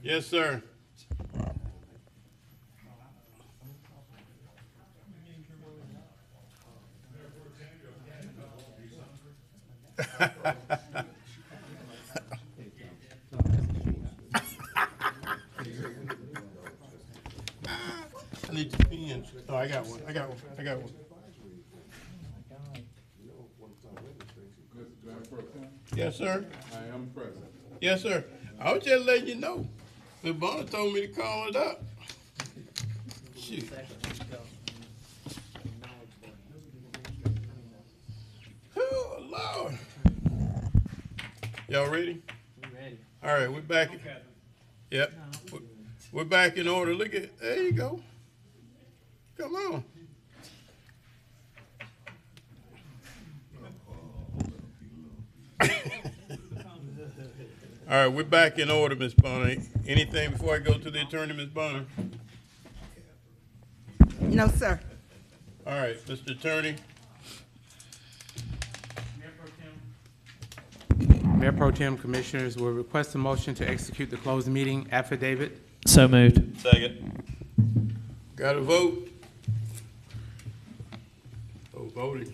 Yes, sir. I need the pens. Oh, I got one. I got one. I got one. Yes, sir. I am present. Yes, sir. I was just letting you know. The Bonner told me to call it up. Shoot. Oh, Lord. Y'all ready? We're ready. All right, we're back. Yep. We're back in order. Look at, there you go. Come on. All right, we're back in order, Ms. Bonner. Anything before I go to the attorney, Ms. Bonner? No, sir. All right, Mr. Attorney. Mayor Pro Tem Commissioners will request a motion to execute the closed meeting affidavit. So moved. Second. Got a vote? Oh, voting.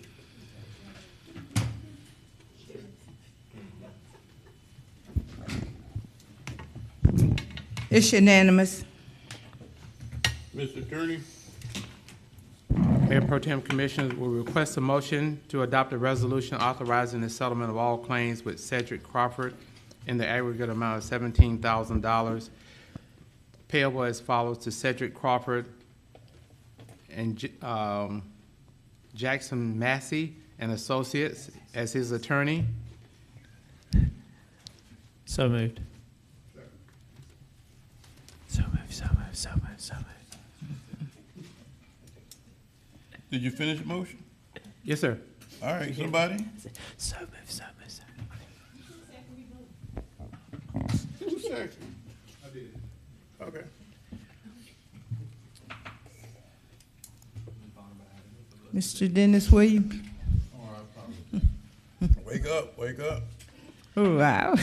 It's unanimous. Mr. Attorney. Mayor Pro Tem Commissioners will request a motion to adopt a resolution authorizing the settlement of all claims with Cedric Crawford in the aggregate amount of $17,000 payable as follows to Cedric Crawford and Jackson Massey and Associates as his attorney. So moved. So moved, so moved, so moved, so moved. Did you finish the motion? Yes, sir. All right, somebody? So moved, so moved, so moved. Who's second? I did. Okay. Mr. Dennis Williams. Wake up, wake up. Oh, wow.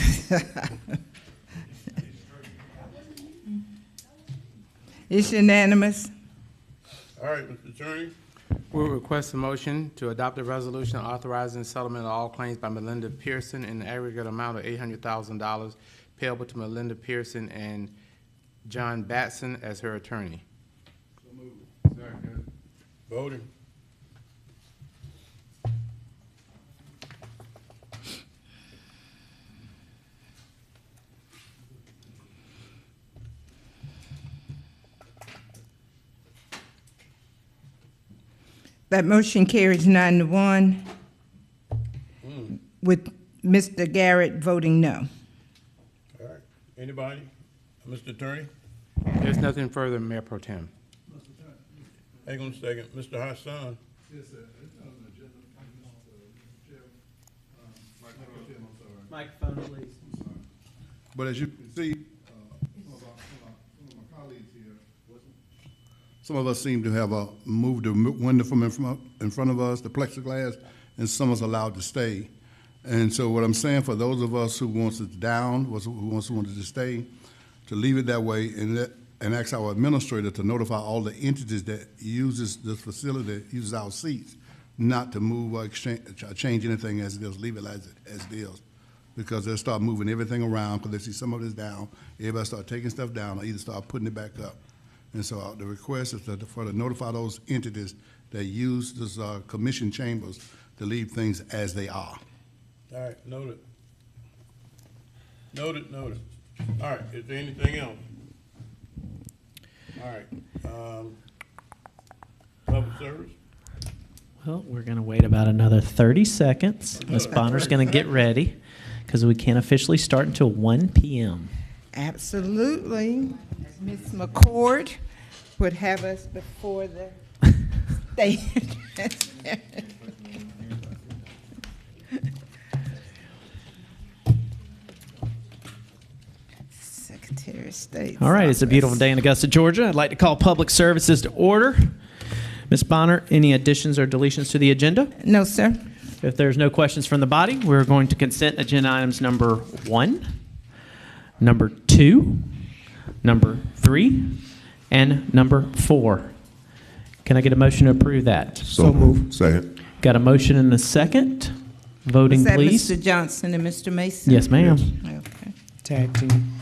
It's unanimous. All right, Mr. Attorney. We'll request a motion to adopt a resolution authorizing settlement of all claims by Melinda Pearson in the aggregate amount of $800,000 payable to Melinda Pearson and John Batson as her attorney. Second. Voting. That motion carries 9-1 with Mr. Garrett voting no. All right. Anybody? Mr. Attorney? There's nothing further, Mayor Pro Tem. Hang on a second. Mr. Hassan. Yes, sir. It's on the agenda. Chair. Michael Tim, I'm sorry. Microphone, please. I'm sorry. But as you can see, some of my colleagues here, some of us seem to have moved the window from in front of us, the plexiglass, and some of us allowed to stay. And so what I'm saying for those of us who wants it down, who wanted to stay, to leave it that way and ask our administrator to notify all the entities that uses this facility, uses our seats, not to move or change anything as it is, leave it as it is. Because they'll start moving everything around because they see some of this down, everybody start taking stuff down or either start putting it back up. And so the request is to notify those entities that use this commission chambers to leave things as they are. All right, noted. Noted, noted. All right, is there anything else? All right, public service? Well, we're going to wait about another 30 seconds. Ms. Bonner's going to get ready because we can't officially start until 1 p.m. Absolutely. Ms. McCord would have us before the stage. Secretary of State. All right, it's a beautiful day in Augusta, Georgia. I'd like to call public services to order. Ms. Bonner, any additions or deletions to the agenda? No, sir. If there's no questions from the body, we're going to consent agenda items number 1, number 2, number 3, and number 4. Can I get a motion to approve that? So moved. Second. Got a motion and a second. Voting, Is that please. Mr. Johnson and Mr. Mason? Yes, ma'am. Okay. Tag team.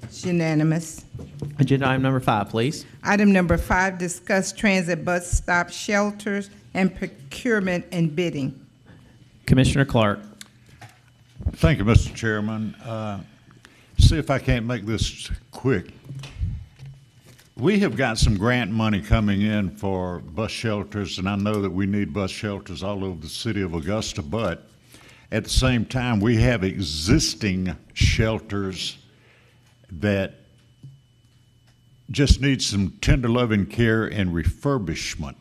It's unanimous. Agenda item number 5, please. Item number 5, discuss transit bus stop shelters and procurement and bidding. Commissioner Clark. Thank you, Mr. Chairman. See if I can't make this quick. We have got some grant money coming in for bus shelters, and I know that we need bus shelters all over the city of Augusta, but at the same time, we have existing shelters that just need some tender loving care and refurbishment.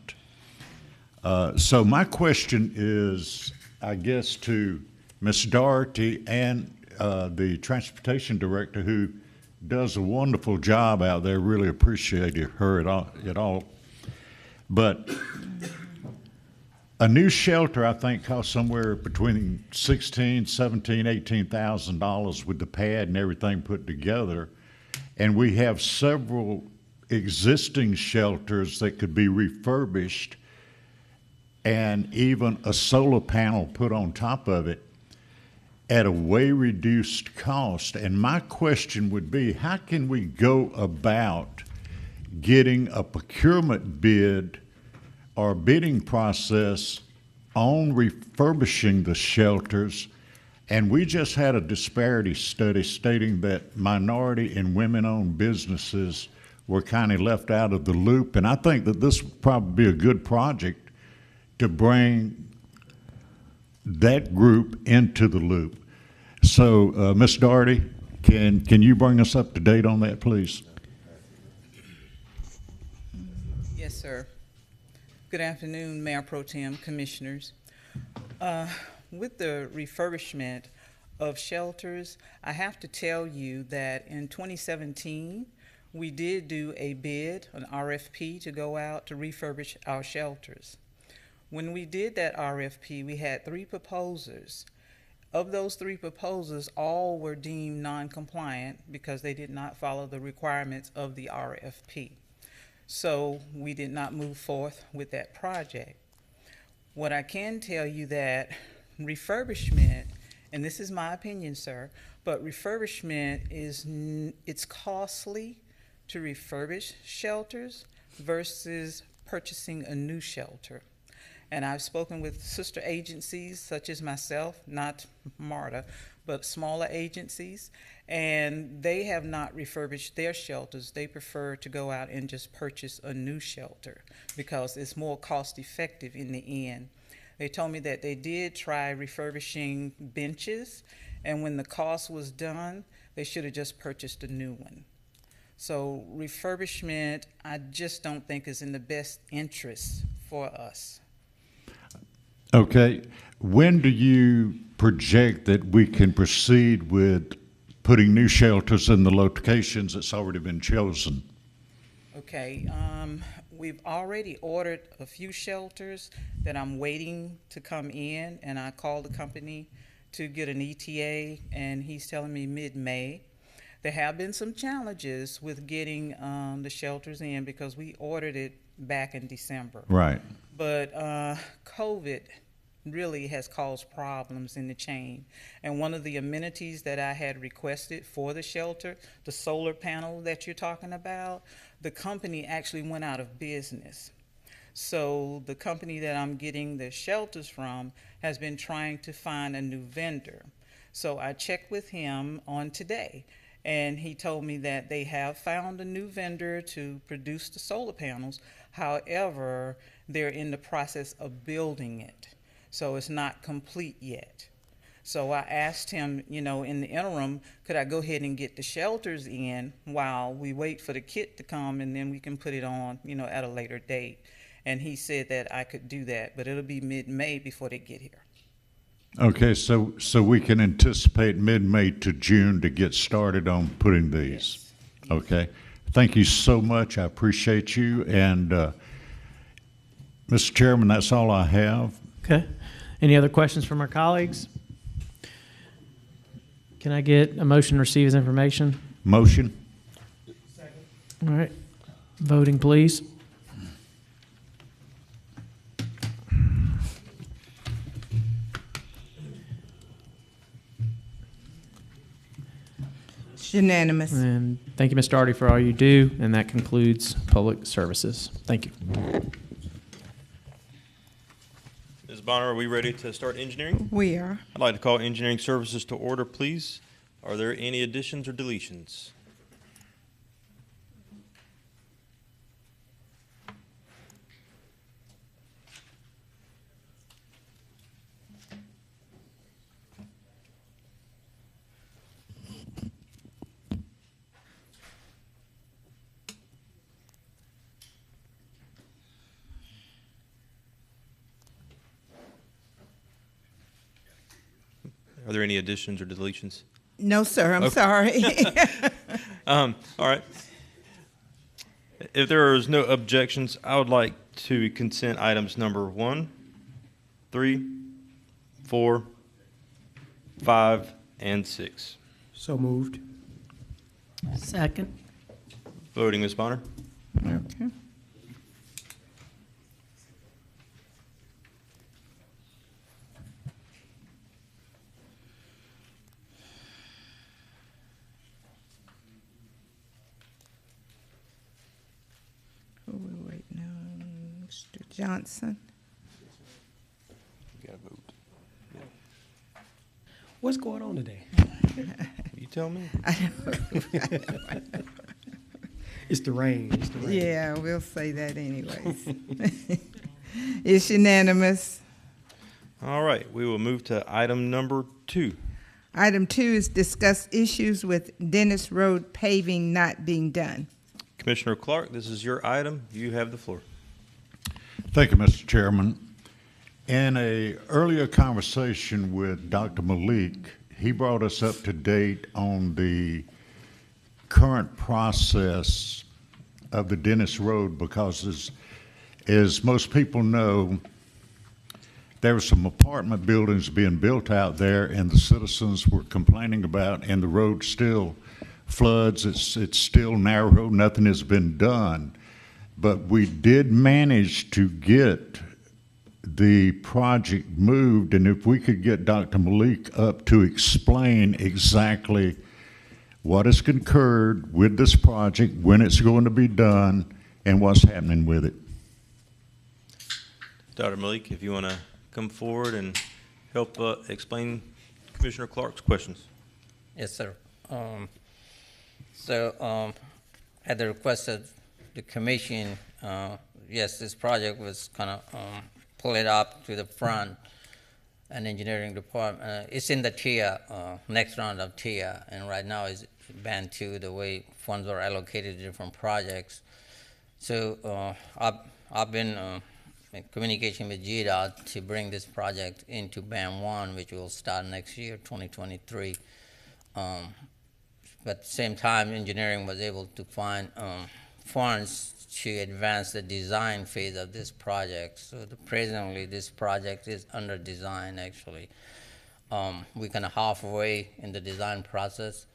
So my question is, I guess, to Ms. Doherty and the transportation director, who does a wonderful job out there. Really appreciate her at all. But a new shelter, I think, costs somewhere between $16,000, $17,000, $18,000 with the pad and everything put together. And we have several existing shelters that could be refurbished and even a solar panel put on top of it at a way reduced cost. And my question would be, how can we go about getting a procurement bid or bidding process on refurbishing the shelters? And we just had a disparity study stating that minority and women-owned businesses were kind of left out of the loop. And I think that this would probably be a good project to bring that group into the loop. So, Ms. Doherty, can you bring us up to date on that, please? Yes, sir. Good afternoon, Mayor Pro Tem, Commissioners. With the refurbishment of shelters, I have to tell you that in 2017, we did do a bid, an RFP, to go out to refurbish our shelters. When we did that RFP, we had 3 proposers. Of those 3 proposers, all were deemed non-compliant because they did not follow the requirements of the RFP. So we did not move forth with that project. What I can tell you that refurbishment, and this is my opinion, sir, but refurbishment it's costly to refurbish shelters versus purchasing a new shelter. And I've spoken with sister agencies such as myself, not MARTA, but smaller agencies, and they have not refurbished their shelters. They prefer to go out and just purchase a new shelter because it's more cost effective in the end. They told me that they did try refurbishing benches, and when the cost was done, they should have just purchased a new one. So refurbishment, I just don't think is in the best interest for us. Okay. When do you project that we can proceed with putting new shelters in the locations that's already been chosen? Okay, we've already ordered a few shelters that I'm waiting to come in, and I called the company to get an ETA, and he's telling me mid-May. There have been some challenges with getting the shelters in because we ordered it back in December. Right. But COVID really has caused problems in the chain. And one of the amenities that I had requested for the shelter, the solar panel that you're talking about, the company actually went out of business. So the company that I'm getting the shelters from has been trying to find a new vendor. So I checked with him on today, and he told me that they have found a new vendor to produce the solar panels. However, they're in the process of building it. So it's not complete yet. So I asked him, you know, in the interim, could I go ahead and get the shelters in while we wait for the kit to come, and then we can put it on, you know, at a later date. And he said that I could do that, but it'll be mid-May before they get here. Okay, so we can anticipate mid-May to June to get started on putting these? Okay. Thank you so much. I appreciate you. And, Mr. Chairman, that's all I have. Okay. Any other questions from our colleagues? Can I get a motion to receive as information? Motion? All right. Voting, please. It's unanimous. And thank you, Ms. Doherty, for all you do. And that concludes public services. Thank you. Ms. Bonner, are we ready to start engineering? We are. I'd like to call engineering services to order, please. Are there any additions or deletions? Are there any additions or deletions? No, sir, I'm Okay. sorry. All right. If there is no objections, I would like to consent items number 1, 3, 4, 5, and 6. So moved. Second. Voting, Ms. Bonner. Okay. Who we waiting on? Mr. Johnson? You gotta vote. What's going on today? You tell me. It's the rain. It's the rain. Yeah, we'll say that anyways. It's unanimous. All right, we will move to item number 2. Item 2 is discuss issues with Dennis Road paving not being done. Commissioner Clark, this is your item. You have the floor. Thank you, Mr. Chairman. In a earlier conversation with Dr. Malik, he brought us up to date on the current process of the Dennis Road because as most people know, there were some apartment buildings being built out there and the citizens were complaining about, and the road still floods. It's still narrow. Nothing has been done. But we did manage to get the project moved, and if we could get Dr. Malik up to explain exactly what has concurred with this project, when it's going to be done, and what's happening with it. Dr. Malik, if you want to come forward and help explain Commissioner Clark's questions. Yes, sir. At the request of the commission, yes, this project was kind of pulled up to the front, and engineering department. It's in the TIA, next round of TIA, and right now is band 2, the way funds are allocated to different projects. So I've been in communication with GDOT to bring this project into band 1, which will start next year, 2023. But at the same time, engineering was able to find funds to advance the design phase of this project. So presently, this project is under design, actually. We're kind of halfway in the design process.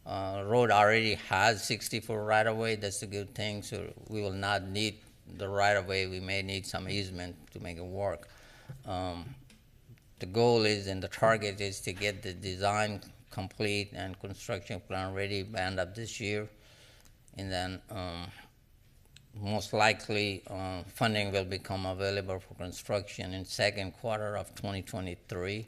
Road already has 60-foot right-of-way. That's a good thing. So we will not need the right-of-way. We may need some easement to make it work. The goal is, and the target is, to get the design complete and construction plan ready by end of this year. And then most likely funding will become available for construction in second quarter of 2023.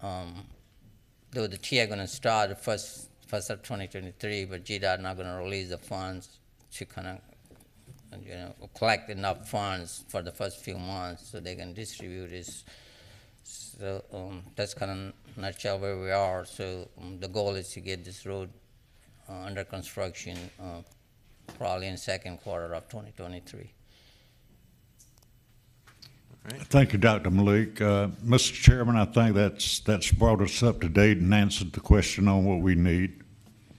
Though the TIA going to start first of 2023, but GDOT not going to release the funds to kind of collect enough funds for the first few months so they can distribute this. So that's kind of in a nutshell where we are. So the goal is to get this road under construction probably in second quarter of 2023. right. Thank you, Dr. Malik. Mr. Chairman, I think that's brought us up to date and answered the question on what we need.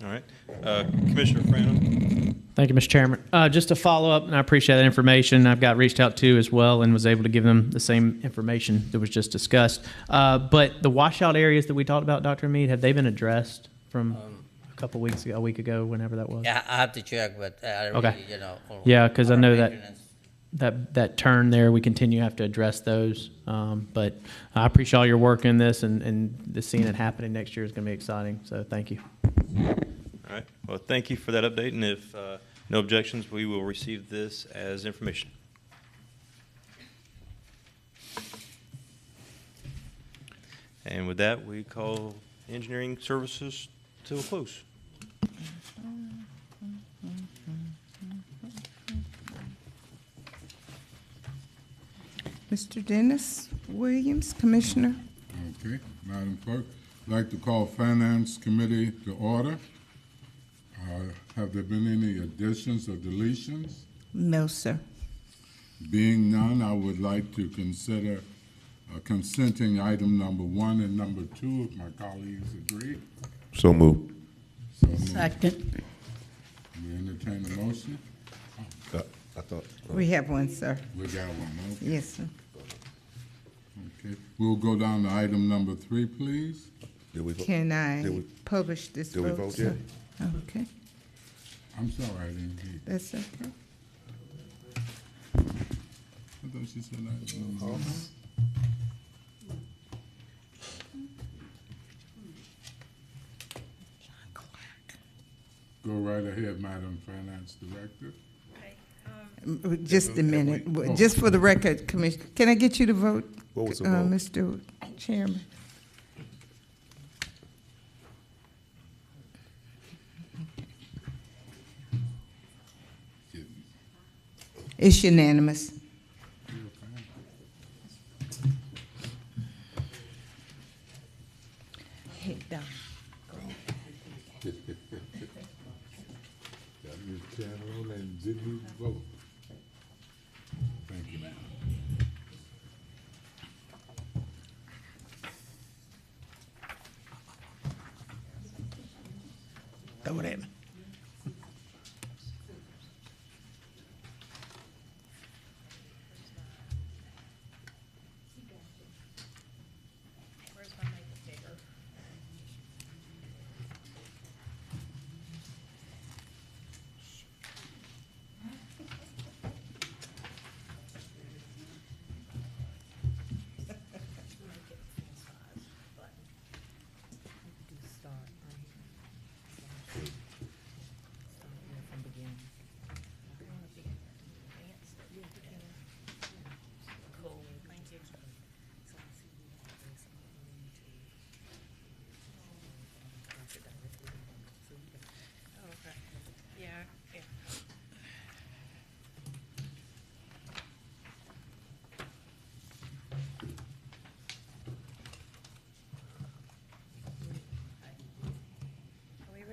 All right. Commissioner Franham? Thank you, Mr. Chairman. Just to follow up, and I appreciate that information. I've got reached out to as well and was able to give them the same information that was just discussed. But the washout areas that we talked about, Dr. Mead, have they been addressed from a couple weeks ago, a week ago, whenever that was? Yeah, I have to check, but I Okay. really, you know. Yeah, because I know maintenance. that turn there, we continue to have to address those. But I appreciate all your work in this, and seeing it happening next year is going to be exciting. So thank you. All right. Well, thank you for that update, and if no objections, we will receive this as information. And with that, we call engineering services to a close. Mr. Dennis Williams, Commissioner. Okay, Madam Clerk, I'd like to call Finance Committee to order. Have there been any additions or deletions? No, sir. Being none, I would like to consider consenting item number 1 and number 2, if my colleagues agree. So moved. So moved. Second. We entertain a motion. I thought. We have one, sir. We got one, okay. Yes, sir. Okay, we'll go down to item number 3, please. Did we vote? Can Did I we- publish this did we vote, vote sir? Okay, I'm sorry, I didn't hear. that's okay. I thought she said item number 1. Go right ahead, Madam Finance Director. Just a minute, just for the record, Commissioner, can I get you to vote? What was the vote? Mr. Chairman? It's unanimous. Hey, Don. Got your channel and didn't vote. Thank you, ma'am. Throw it at me.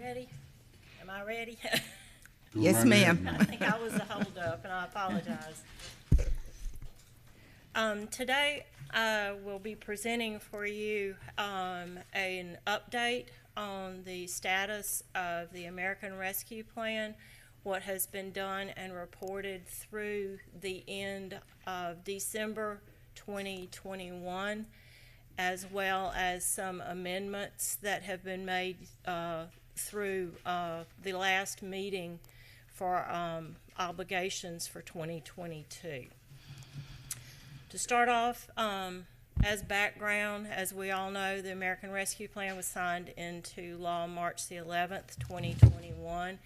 Ready? Am I ready? Yes, right ahead, ma'am. I think I was the holdup, and I apologize. Today, I will be presenting for you an update on the status of the American Rescue Plan, what has been done and reported through the end of December 2021, as well as some amendments that have been made through the last meeting for obligations for 2022. To start off, as background, as we all know, the American Rescue Plan was signed into law March the 11th, 2021.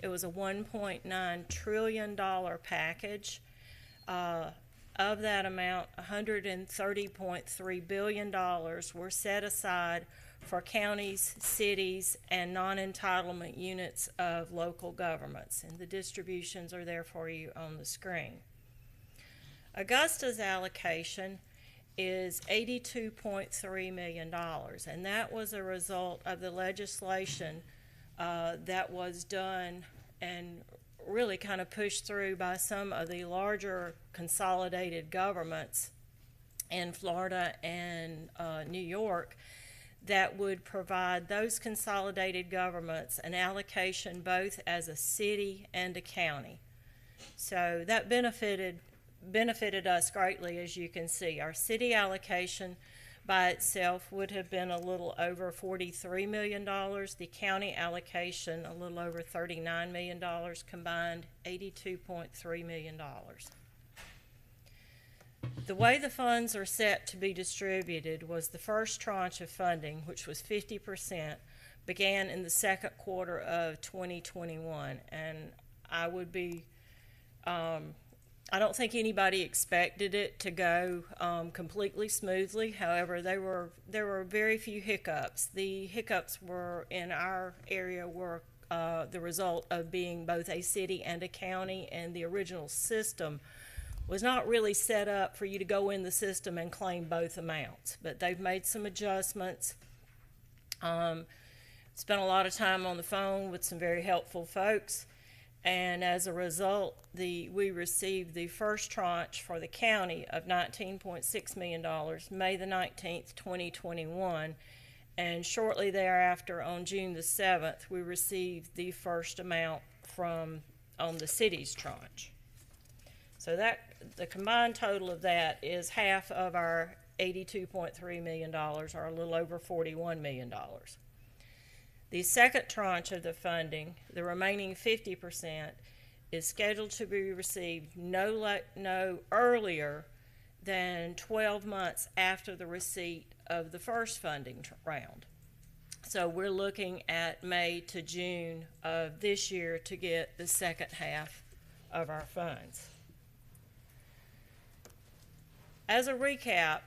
It was a $1.9 trillion package. Of that amount, $130.3 billion were set aside for counties, cities, and non-entitlement units of local governments, and the distributions are there for you on the screen. Augusta's allocation is $82.3 million, and that was a result of the legislation that was done and really kind of pushed through by some of the larger consolidated governments in Florida and New York that would provide those consolidated governments an allocation both as a city and a county. So that benefited us greatly, as you can see. Our city allocation by itself would have been a little over $43 million. The county allocation a little over $39 million, combined $82.3 million. The way the funds are set to be distributed was the first tranche of funding, which was 50%, began in the second quarter of 2021. And I would be, I don't think anybody expected it to go completely smoothly. However, there were very few hiccups. The hiccups were in our area were the result of being both a city and a county, and the original system was not really set up for you to go in the system and claim both amounts. But they've made some adjustments. Spent a lot of time on the phone with some very helpful folks. And as a result, we received the first tranche for the county of $19.6 million, May the 19th, 2021. And shortly thereafter, on June the 7th, we received the first amount on the city's tranche. So the combined total of that is half of our $82.3 million, or a little over $41 million. The second tranche of the funding, the remaining 50%, is scheduled to be received no earlier than 12 months after the receipt of the first funding round. So we're looking at May to June of this year to get the second half of our funds. As a recap,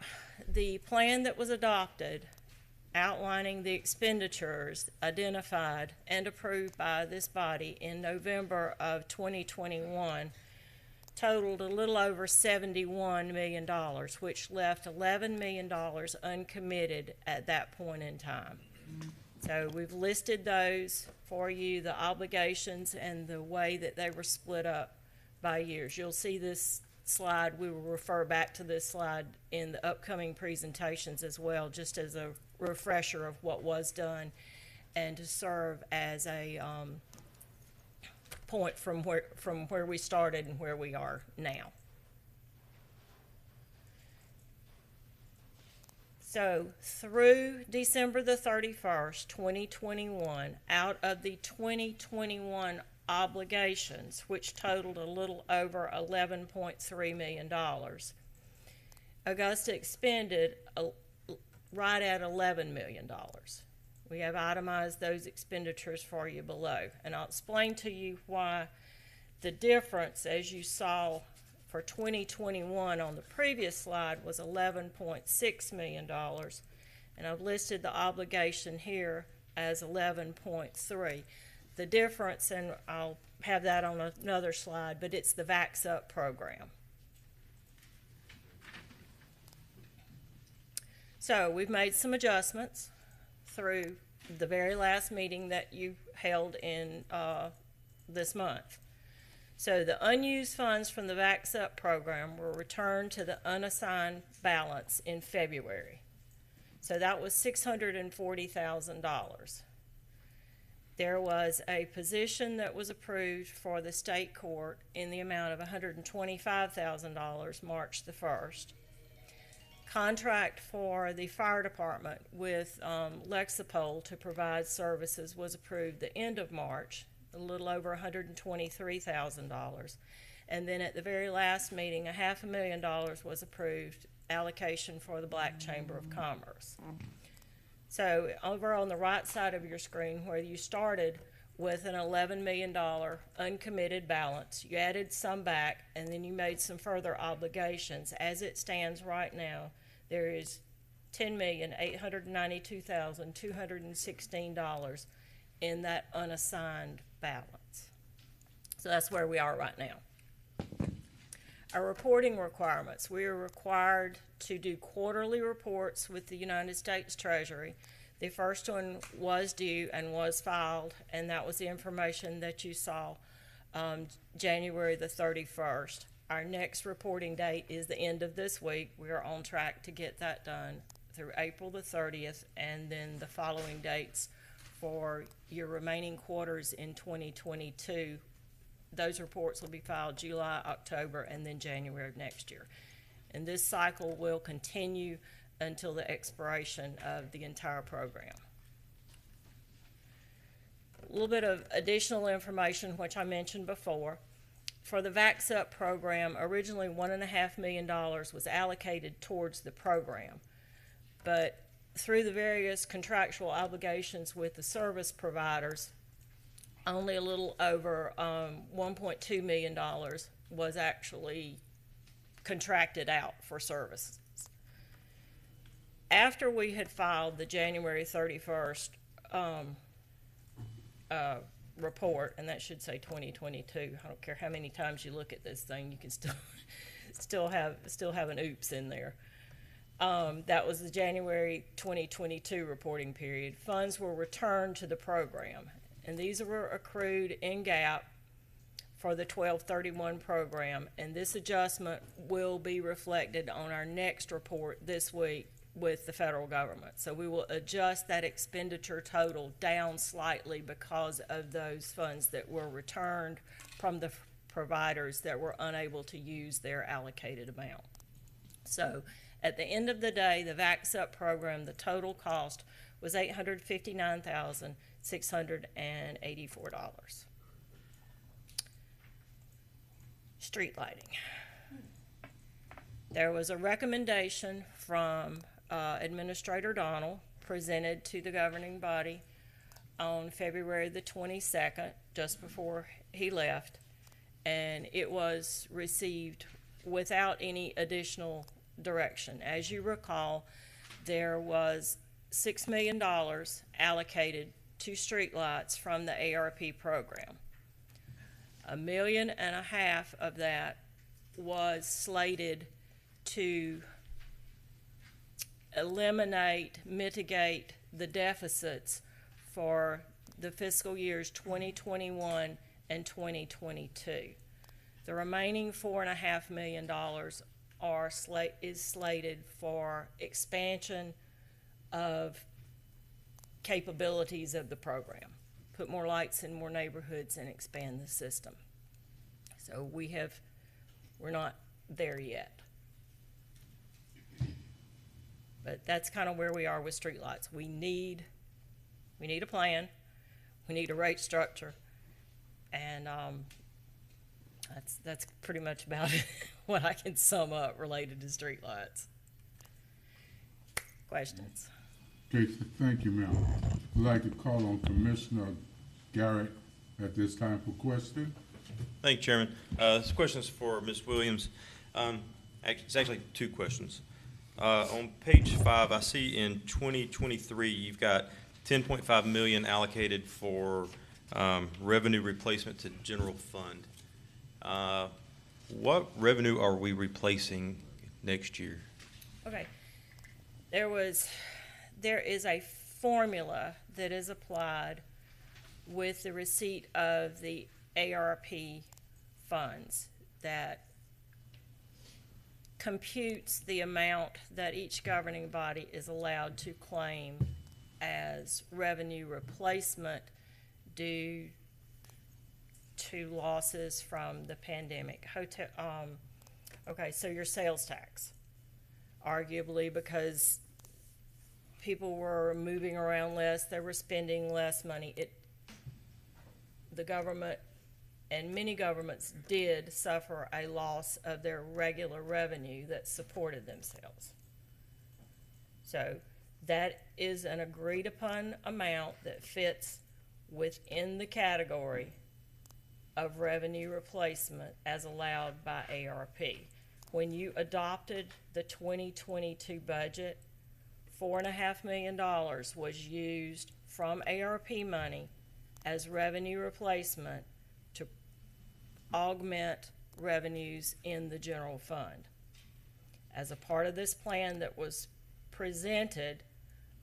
the plan that was adopted outlining the expenditures identified and approved by this body in November of 2021 totaled a little over $71 million, which left $11 million uncommitted at that point in time. So we've listed those for you, the obligations and the way that they were split up by years. You'll see this slide. We will refer back to this slide in the upcoming presentations as well, just as a refresher of what was done and to serve as a point from where we started and where we are now. So through December the 31st, 2021, out of the 2021 obligations, which totaled a little over $11.3 million, Augusta expended right at $11 million. We have itemized those expenditures for you below, and I'll explain to you why the difference, as you saw for 2021 on the previous slide, was $11.6 million, and I've listed the obligation here as 11.3. The difference, and I'll have that on another slide, but it's the Vax Up program. So we've made some adjustments through the very last meeting that you held in this month. So the unused funds from the Vax Up program were returned to the unassigned balance in February. So that was $640,000. There was a position that was approved for the state court in the amount of $125,000 March the 1st. Contract for the fire department with Lexipol to provide services was approved the end of March, a little over $123,000. And then at the very last meeting, $500,000 was approved, allocation for the Black Chamber of Commerce. So over on the right side of your screen, where you started with an $11 million uncommitted balance, you added some back, and then you made some further obligations. As it stands right now, there is $10,892,216 in that unassigned balance. So that's where we are right now. Our reporting requirements. We are required to do quarterly reports with the United States Treasury. The first one was due and was filed, and that was the information that you saw January the 31st. Our next reporting date is the end of this week. We are on track to get that done through April the 30th, and then the following dates for your remaining quarters in 2022. Those reports will be filed July, October, and then January of next year. And this cycle will continue until the expiration of the entire program. A little bit of additional information, which I mentioned before. For the VAX-UP program, originally $1.5 million was allocated towards the program. But through the various contractual obligations with the service providers, only a little over $1.2 million was actually contracted out for services. After we had filed the January 31st report, and that should say 2022. I don't care how many times you look at this thing, you can still have an oops in there. That was the January 2022 reporting period. Funds were returned to the program, and these were accrued in GAAP for the 12/31 program, and this adjustment will be reflected on our next report this week with the federal government. So we will adjust that expenditure total down slightly because of those funds that were returned from the providers that were unable to use their allocated amount. So at the end of the day, the VAX-UP program, the total cost was $859,684. Street lighting. There was a recommendation from Administrator Donald presented to the governing body on February the 22nd, just before he left, and it was received without any additional direction. As you recall, there was $6 million allocated to streetlights from the ARP program. $1.5 million of that was slated to mitigate the deficits for the fiscal years 2021 and 2022. The remaining $4.5 million is slated for expansion of capabilities of the program. Put more lights in more neighborhoods and expand the system. So we're not there yet. But that's kind of where we are with streetlights. We need a plan. We need a rate structure, and that's pretty much about it, what I can sum up related to streetlights. Questions? Okay, thank you, ma'am. I'd like to call on Commissioner Garrett at this time for question. Thank you, Chairman. This question is for Ms. Williams. It's actually two questions. On page 5, I see in 2023 you've got $10.5 million allocated for revenue replacement to general fund. What revenue are we replacing next year? Okay. There is a formula that is applied with the receipt of the ARP funds that computes the amount that each governing body is allowed to claim as revenue replacement due to losses from the pandemic. Okay, so your sales tax, arguably because people were moving around less, they were spending less money. The government and many governments did suffer a loss of their regular revenue that supported themselves. So that is an agreed upon amount that fits within the category of revenue replacement as allowed by ARP. When you adopted the 2022 budget, $4.5 million was used from ARP money as revenue replacement to augment revenues in the general fund. As a part of this plan that was presented,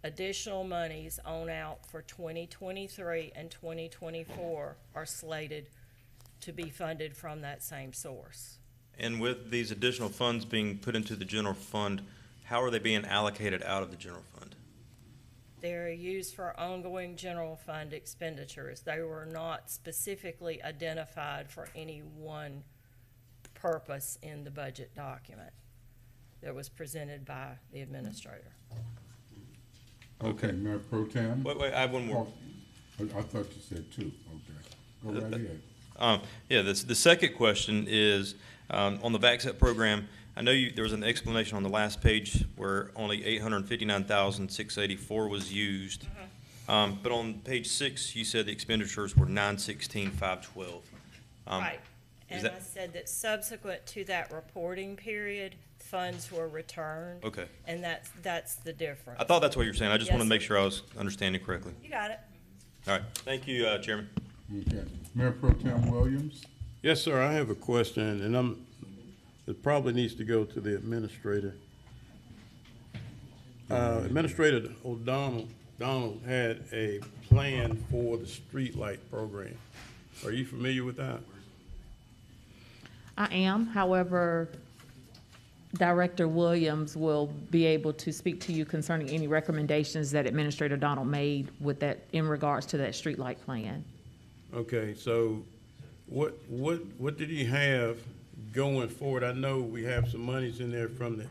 additional monies on out for 2023 and 2024 are slated to be funded from that same source. And with these additional funds being put into the general fund, how are they being allocated out of the general fund? They're used for ongoing general fund expenditures. They were not specifically identified for any one purpose in the budget document that was presented by the administrator. Okay, Mayor Pro Tem? Wait, I have one more. I thought you said two. Okay. Go right ahead. Yeah, the second question is, on the VACSET program, I know there was an explanation on the last page where only $859,684 was used. But on page 6, you said the expenditures were $916,512. Right, and that- I said that subsequent to that reporting period, funds were returned. Okay. And that's the difference. I thought that's what you were saying. I just Yes, wanted to make sir. sure I was understanding correctly. You got it. All right. Thank you, Chairman. Okay. Mayor Pro Tem Williams? Yes, sir, I have a question, and it probably needs to go to the administrator. Administrator O'Donnell had a plan for the streetlight program. Are you familiar with that? I am, however, Director Williams will be able to speak to you concerning any recommendations that Administrator Donald made with that, in regards to that streetlight plan. Okay, so what did he have going forward? I know we have some monies in there from the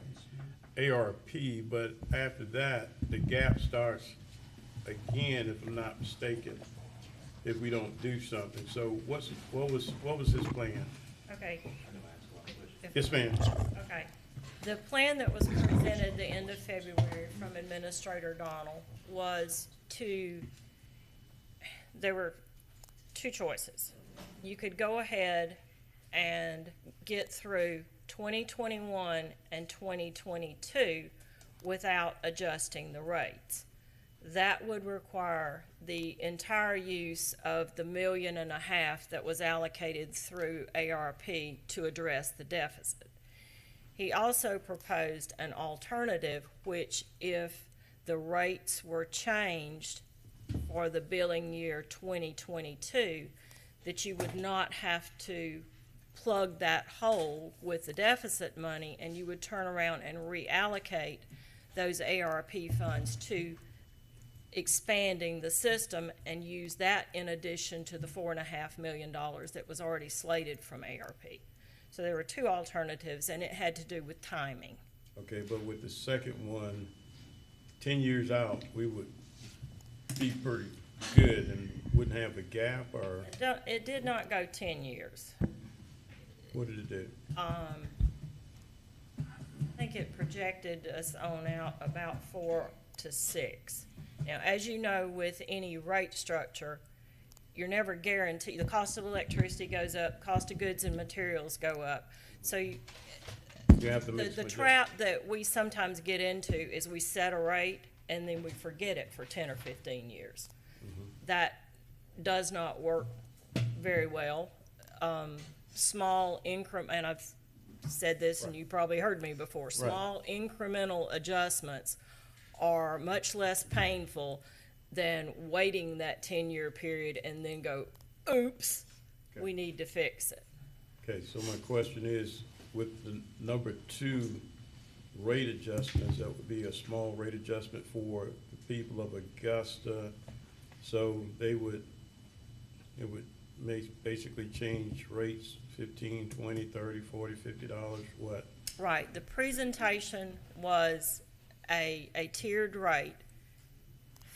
ARP, but after that, the gap starts again, if I'm not mistaken, if we don't do something. So what was his plan? Okay. Yes, ma'am. Okay. The plan that was presented the end of February from Administrator Donald was there were two choices. You could go ahead and get through 2021 and 2022 without adjusting the rates. That would require the entire use of the $1.5 million that was allocated through ARP to address the deficit. He also proposed an alternative, which if the rates were changed for the billing year 2022, that you would not have to plug that hole with the deficit money, and you would turn around and reallocate those ARP funds to expanding the system and use that in addition to the $4.5 million that was already slated from ARP. So there were two alternatives, and it had to do with timing. Okay, but with the second one, 10 years out, we would be pretty good and wouldn't have a gap, or It did not go 10 years. what did it do? I think it projected us on out about 4 to 6. Now, as you know, with any rate structure, you're never guaranteed. The cost of electricity goes up, cost of goods and materials go up. So You have to make the some trap that we sometimes get into is we set a rate and then we forget it for 10 or 15 years. That does not work very well. Small increment, and I've said this and you probably heard me before, small incremental adjustments are much less painful than waiting that 10-year period and then go, oops, we need to fix it. Okay, so my question is, with the number 2 rate adjustments, that would be a small rate adjustment for the people of Augusta, so it would basically change rates, $15, $20, $30, $40, $50, what? Right, the presentation was a tiered rate,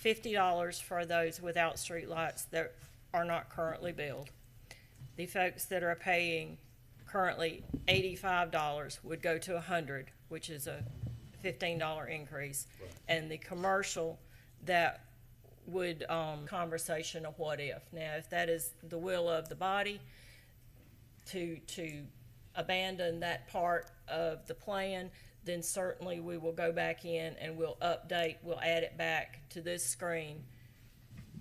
$50 for those without streetlights that are not currently billed. The folks that are paying currently $85 would go to $100, which is a $15 increase. Right. And the commercial that would, conversation of what if. Now, if that is the will of the body to abandon that part of the plan, then certainly we will go back in and we'll update, we'll add it back to this screen,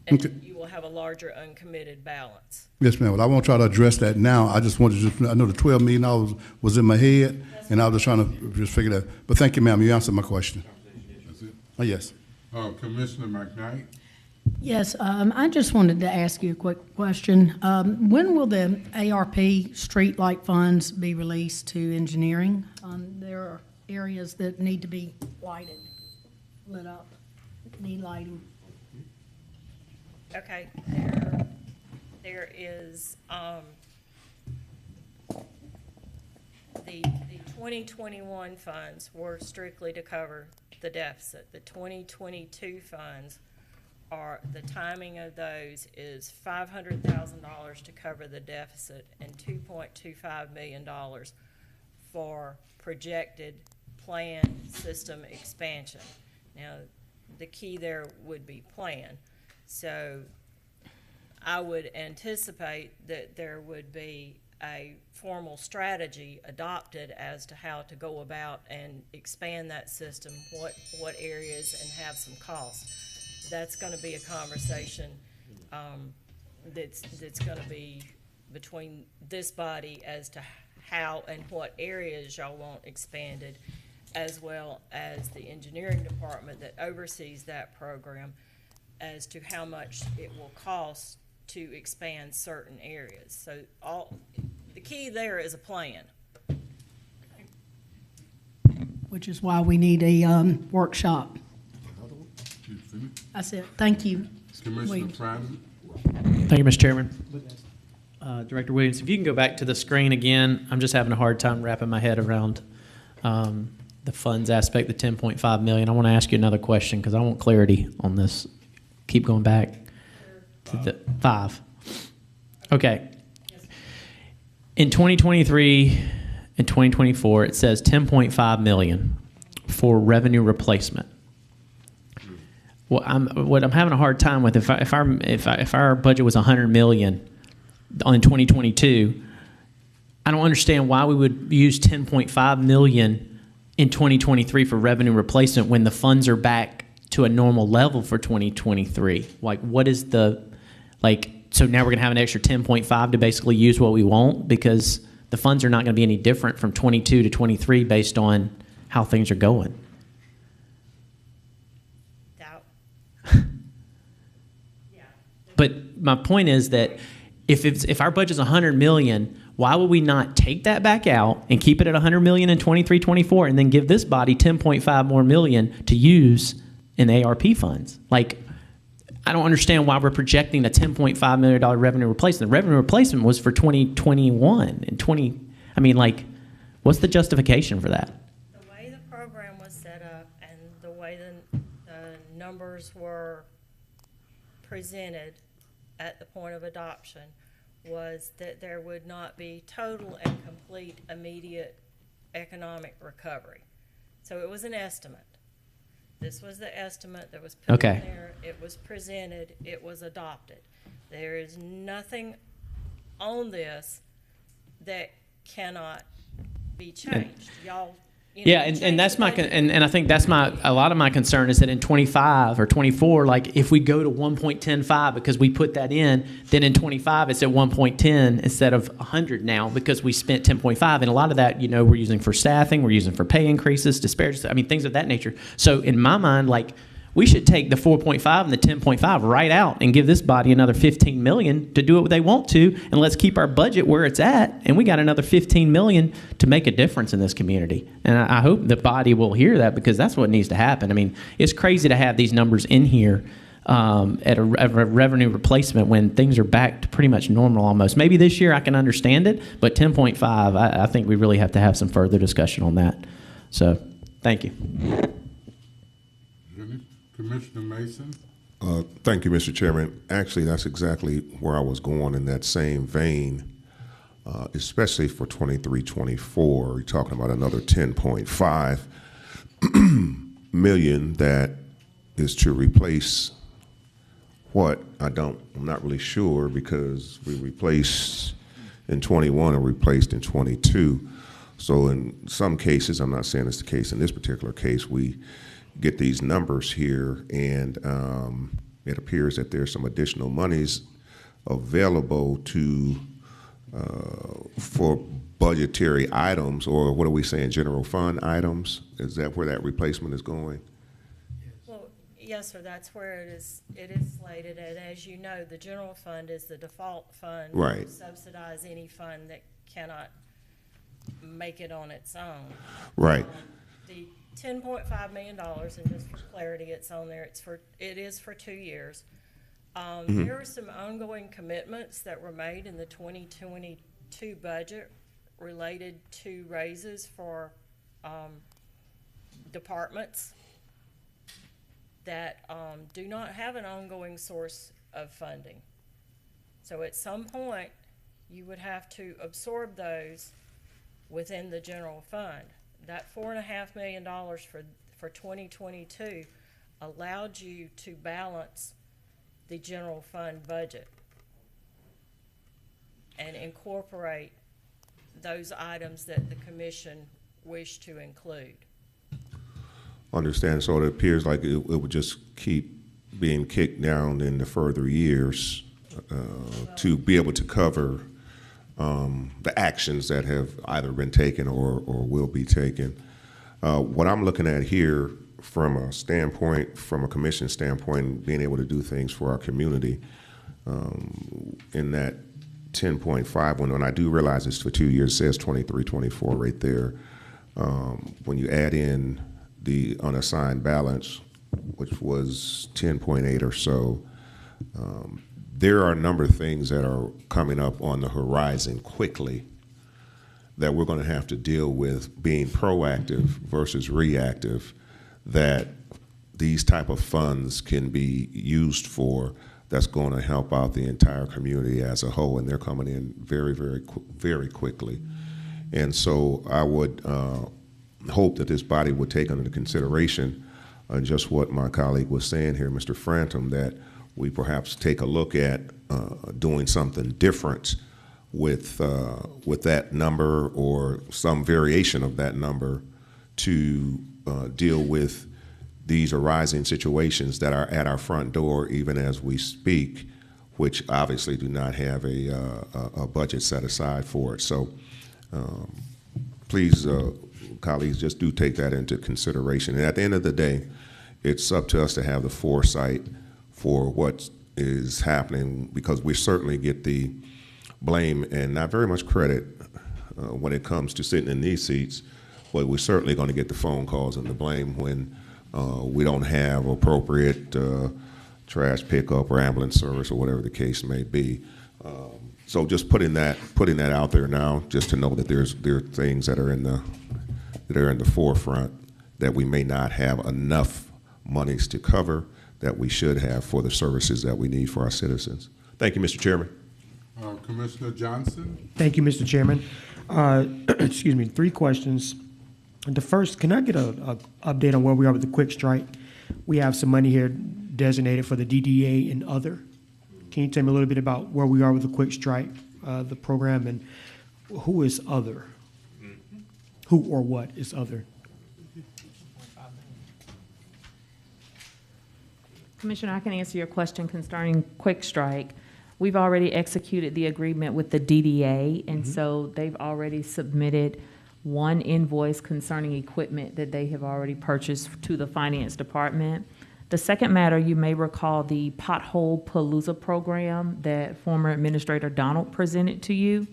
and Okay. you will have a larger uncommitted balance. Yes, ma'am. Well, I won't try to address that now. I just wanted to, I know the $12 million was in my head, and I was just trying to just figure that. But thank you, ma'am. You answered my question. That's it? Oh, yes. Commissioner McKnight? Yes, I just wanted to ask you a quick question. When will the ARP street light funds be released to engineering? There are areas that need to be lighted, lit up, need lighting. Okay, there is, the 2021 funds were strictly to cover the deficit. The 2022 funds are, the timing of those is $500,000 to cover the deficit and $2.25 million for projected planned system expansion. Now, the key there would be plan. So I would anticipate that there would be a formal strategy adopted as to how to go about and expand that system, what areas, and have some costs. That's going to be a conversation that's going to be between this body as to how and what areas y'all want expanded, as well as the engineering department that oversees that program, as to how much it will cost to expand certain areas. So the key there is a plan. Which is why we need a workshop. That's it. Thank you. Commissioner Williams. Pratt. Thank you, Mr. Chairman. Director Williams, if you can go back to the screen again, I'm just having a hard time wrapping my head around the funds aspect, the 10.5 million. I want to ask you another question because I want clarity on this. Keep going back to the 5. Okay. In 2023 and 2024, it says 10.5 million for revenue replacement. What I'm having a hard time with, if our budget was 100 million in 2022, I don't understand why we would use 10.5 million in 2023 for revenue replacement when the funds are back to a normal level for 2023. Like, what is the, like, so now we're going to have an extra 10.5 to basically use what we want because the funds are not going to be any different from 22 to 23 based on how things are going. But my point is that if our budget's 100 million, why would we not take that back out and keep it at 100 million in 23, 24, and then give this body 10.5 more million to use in the ARP funds? Like, I don't understand why we're projecting a $10.5 million revenue replacement. The revenue replacement was for 2021 and 20. I mean, like, what's the justification for that? The way the program was set up and the way the numbers were presented at the point of adoption was that there would not be total and complete immediate economic recovery. So it was an estimate. This was the estimate that was put in there. It was presented. It was adopted. There is nothing on this that cannot be changed. Y'all. Yeah, and that's my and I think that's a lot of my concern is that in 25 or 24, like if we go to 1.105 because we put that in, then in 25 it's at 1.10 instead of 100 now because we spent 10.5, and a lot of that, we're using for staffing, we're using for pay increases, disparities, I mean things of that nature. So in my mind, like, we should take the 4.5 and the 10.5 right out and give this body another 15 million to do what they want to, and let's keep our budget where it's at, and we got another 15 million to make a difference in this community. And I hope the body will hear that because that's what needs to happen. I mean, it's crazy to have these numbers in here at a revenue replacement when things are back to pretty much normal almost. Maybe this year I can understand it, but 10.5, I think we really have to have some further discussion on that. So, thank you. Commissioner Mason. Thank you, Mr. Chairman. Actually, that's exactly where I was going in that same vein, especially for 23-24. We're talking about another 10.5 million that is to replace what? I'm not really sure because we replaced in 21 and replaced in 22. So in some cases, I'm not saying it's the case in this particular case, we get these numbers here, and it appears that there's some additional monies available to for budgetary items, or what are we saying, general fund items? Is that where that replacement is going? Well, Yes, sir, that's where it is slated, and as you know, the general fund is the default fund. Right. To subsidize any fund that cannot make it on its own. Right. The $10.5 million, and just for clarity, it's on there, it is for 2 years. There are some ongoing commitments that were made in the 2022 budget related to raises for departments that do not have an ongoing source of funding. So at some point, you would have to absorb those within the general fund. That $4.5 million for 2022 allowed you to balance the general fund budget and incorporate those items that the commission wished to include. Understand. So it appears like it would just keep being kicked down in the further years to be able to cover the actions that have either been taken or will be taken. What I'm looking at here from a standpoint, from a commission standpoint, being able to do things for our community in that 10.5 window, and I do realize it's for 2 years, it says 23, 24 right there. When you add in the unassigned balance, which was 10.8 or so, there are a number of things that are coming up on the horizon quickly that we're going to have to deal with, being proactive versus reactive, that these type of funds can be used for, that's going to help out the entire community as a whole, and they're coming in very, very quickly. And so I would hope that this body would take under consideration just what my colleague was saying here, Mr. Frantum, that we perhaps take a look at doing something different with that number or some variation of that number to deal with these arising situations that are at our front door even as we speak, which obviously do not have a budget set aside for it. So please, colleagues, just do take that into consideration. And at the end of the day, it's up to us to have the foresight for what is happening, because we certainly get the blame and not very much credit when it comes to sitting in these seats, but we're certainly going to get the phone calls and the blame when we don't have appropriate trash pickup or ambulance service or whatever the case may be. So just putting that out there now, just to know that there are things that are in the forefront that we may not have enough monies to cover that we should have for the services that we need for our citizens. Thank you, Mr. Chairman. Commissioner Johnson? Thank you, Mr. Chairman. Excuse me, 3 questions. The first, can I get a update on where we are with the quick strike? We have some money here designated for the DDA and other. Can you tell me a little bit about where we are with the quick strike, the program, and who is other? Who or what is other? Commissioner, I can answer your question concerning quick strike. We've already executed the agreement with the DDA, and so they've already submitted one invoice concerning equipment that they have already purchased to the finance department. The second matter, you may recall the Pothole Palooza program that former Administrator Donald presented to you.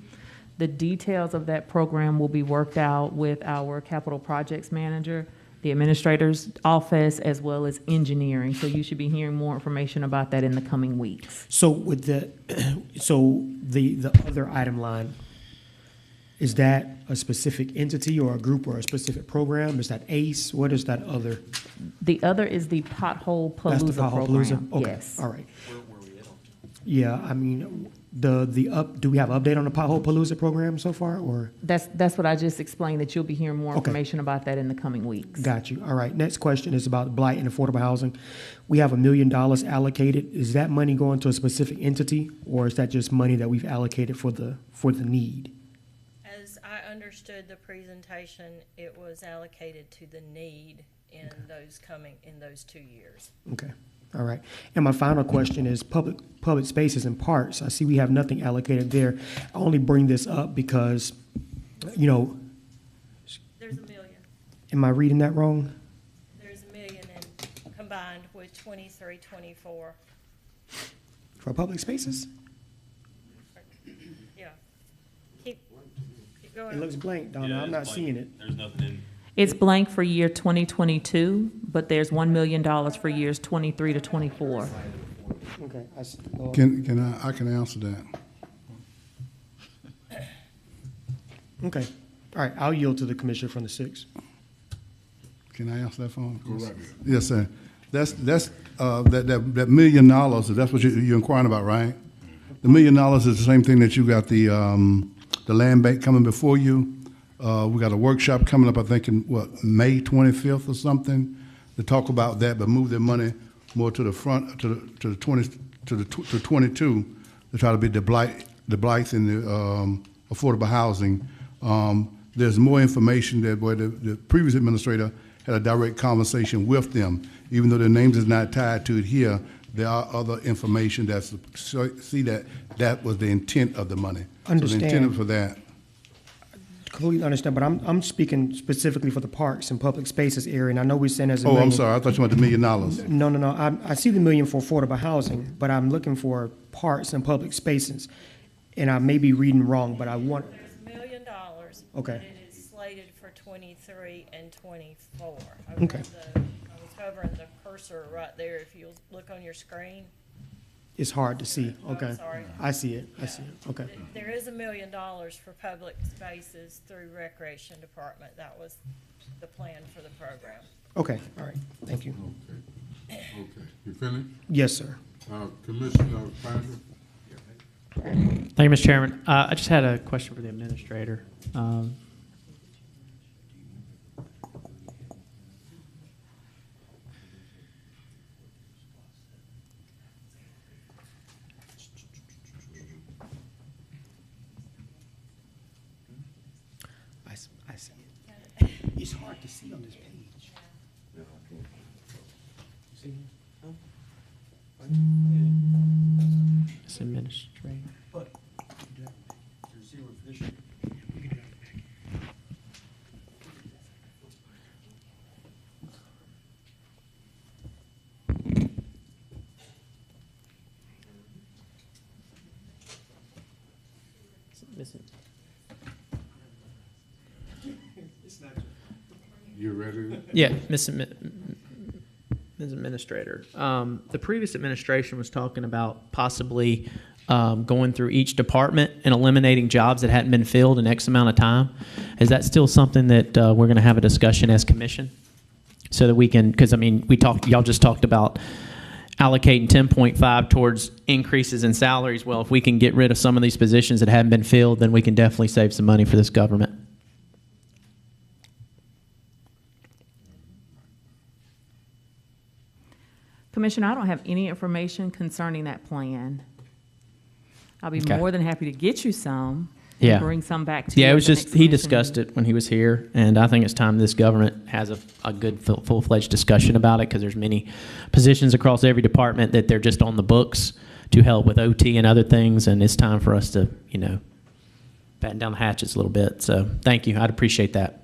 The details of that program will be worked out with our capital projects manager, the administrator's office, as well as engineering. So you should be hearing more information about that in the coming weeks. So with the other item line, is that a specific entity or a group or a specific program? Is that ACE? What is that other? The other is the Pothole Palooza That's the Pothole program. Palooza? Okay. Yes. All right. Yeah, I mean, do we have an update on the Pothole Palooza program so far, or? That's what I just explained, that you'll be hearing more Okay. information about that in the coming weeks. Got you. All right. Next question is about blight and affordable housing. We have $1 million allocated. Is that money going to a specific entity, or is that just money that we've allocated for the need? As I understood the presentation, it was allocated to the need in those 2 years. Okay. All right. And my final question is public spaces and parks. I see we have nothing allocated there. I only bring this up because, There's $1 million. am I reading that wrong? There's $1 million in combined, which 23-24. For public spaces? Yeah. Keep going. It looks blank, Donna. I'm not seeing it. There's nothing in. It's blank for year 2022, but there's $1 million for years 23 to 24. Okay. I can answer that. Okay. All right, I'll yield to the commissioner from the 6th. Can I answer that for him? Go right ahead. Yes, sir. That's that $1 million, that's what you're inquiring about, right? The $1 million is the same thing that you got the land bank coming before you. We got a workshop coming up, I think, in May 25th or something, to talk about that, but move their money more to the front, to 22, to try to be the blight in the affordable housing. There's more information that where the previous administrator had a direct conversation with them. Even though their names is not tied to it here, there are other information that's, see that was the intent of the money. Understand. So the intent for that. Completely understand, but I'm speaking specifically for the parks and public spaces area, and I know we're saying there's a Oh, million. I'm sorry, I thought you meant the $1 million. No. I see the million for affordable housing, but I'm looking for parks and public spaces. And I may be reading wrong, but I want. There's $1 million. Okay. But it is slated for 23 and 24. Okay. I was hovering the cursor right there. If you'll look on your screen. It's hard to see. Oh, Okay. sorry. I see it. Okay. There is $1 million for public spaces through Recreation Department. That was the plan for the program. Okay, all right. Thank you. Okay. You finished? Yes, sir. Commissioner Paving? Thank you, Mr. Chairman. I just had a question for the administrator. I see it. It's hard to see on this page. See? It's administrator. But, zero for this year. We can do that back. Missing. You ready? Yeah, Ms. Administrator. The previous administration was talking about possibly going through each department and eliminating jobs that hadn't been filled in X amount of time. Is that still something that we're going to have a discussion as commission? So that we can, because I mean, y'all just talked about allocating 10.5 towards increases in salaries. Well, if we can get rid of some of these positions that haven't been filled, then we can definitely save some money for this government. Commissioner, I don't have any information concerning that plan. I'll be Okay. more than happy to get you some. Yeah. And bring some back to you. Yeah, it at was the just, next he commission discussed meeting. it when he was here, and I think it's time this government has a good full-fledged discussion about it, because there's many positions across every department that they're just on the books to help with OT and other things, and it's time for us to, batten down the hatches a little bit. So, thank you. I'd appreciate that.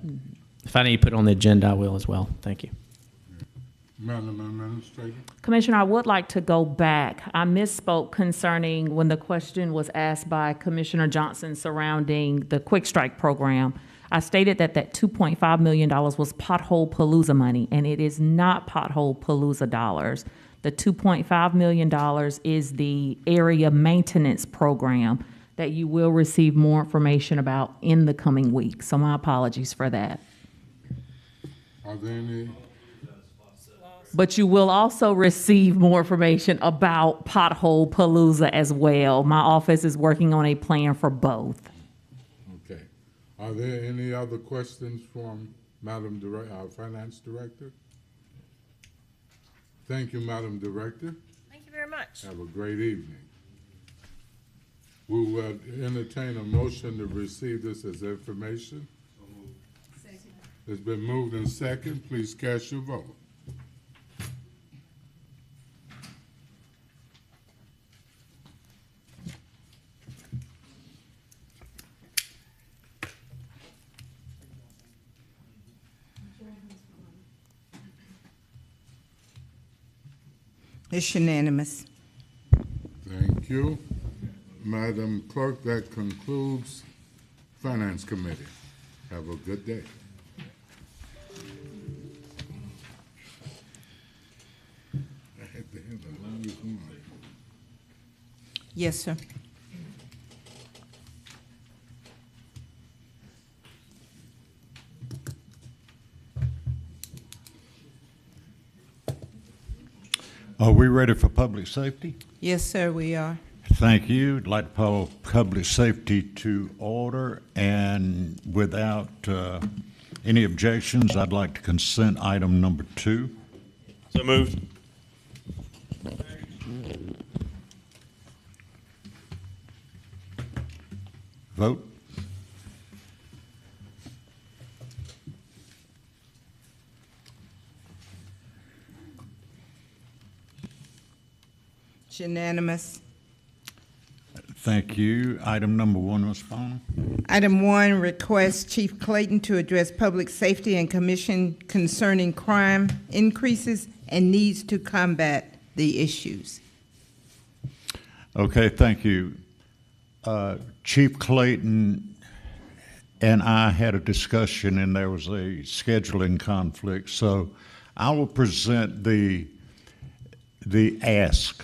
If I need to put it on the agenda, I will as well. Thank you. Madam Administrator? Commissioner, I would like to go back. I misspoke concerning when the question was asked by Commissioner Johnson surrounding the Quick Strike program. I stated that $2.5 million was Pothole Palooza money, and it is not Pothole Palooza dollars. The $2.5 million is the area maintenance program that you will receive more information about in the coming weeks. So my apologies for that. Are there any? But you will also receive more information about Pothole Palooza as well. My office is working on a plan for both. Okay. Are there any other questions from Madam our Finance Director? Thank you, Madam Director. Thank you very much. Have a great evening. We will entertain a motion to receive this as information. It's been moved and second. Please cast your vote. It's unanimous. Thank you. Madam Clerk, that concludes Finance Committee. Have a good day. I had to have the longest one. Yes, sir. Are we ready for public safety? Yes, sir, we are. Thank you. I'd like to call public safety to order, and without any objections, I'd like to consent item number 2. So moved. Vote. It's unanimous. Thank you. Item number 1, Ms. Bonner. Item 1, request Chief Clayton to address public safety and commission concerning crime increases and needs to combat the issues. Okay, thank you. Chief Clayton and I had a discussion, and there was a scheduling conflict, so I will present the ask.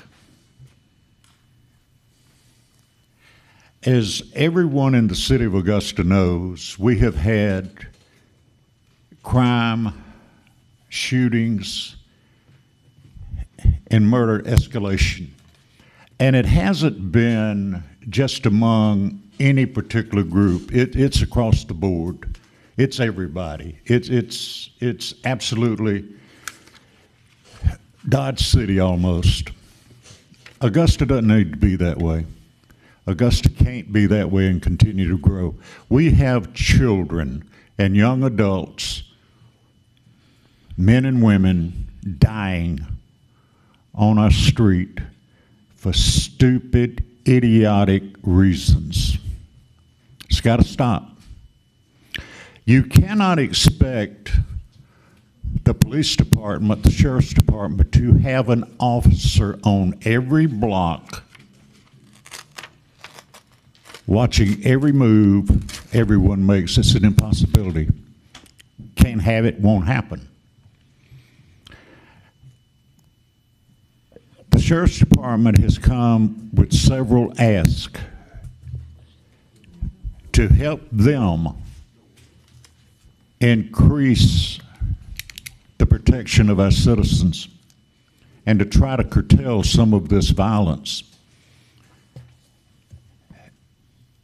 As everyone in the city of Augusta knows, we have had crime, shootings, and murder escalation. And it hasn't been just among any particular group. It's across the board. It's everybody. It's absolutely Dodge City almost. Augusta doesn't need to be that way. Augusta can't be that way and continue to grow. We have children and young adults, men and women, dying on our street for stupid, idiotic reasons. It's got to stop. You cannot expect the police department, the sheriff's department, to have an officer on every block watching every move everyone makes. It's an impossibility. Can't have it, won't happen. The sheriff's department has come with several asks to help them increase the protection of our citizens and to try to curtail some of this violence.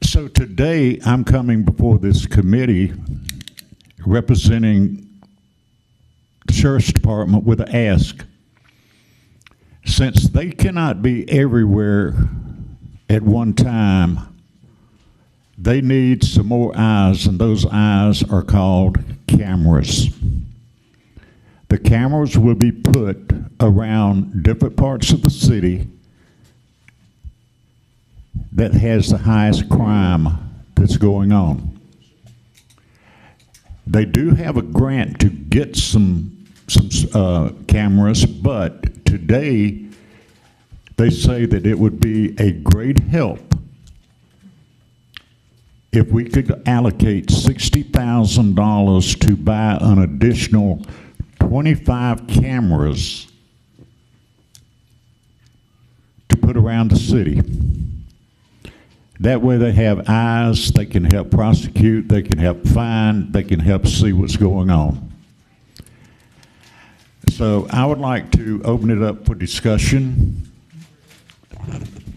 So today, I'm coming before this committee representing the Sheriff's Department with an ask. Since they cannot be everywhere at one time, they need some more eyes, and those eyes are called cameras. The cameras will be put around different parts of the city that has the highest crime that's going on. They do have a grant to get some cameras, but today they say that it would be a great help if we could allocate $60,000 to buy an additional 25 cameras to put around the city. That way they have eyes, they can help prosecute, they can help find, they can help see what's going on. So I would like to open it up for discussion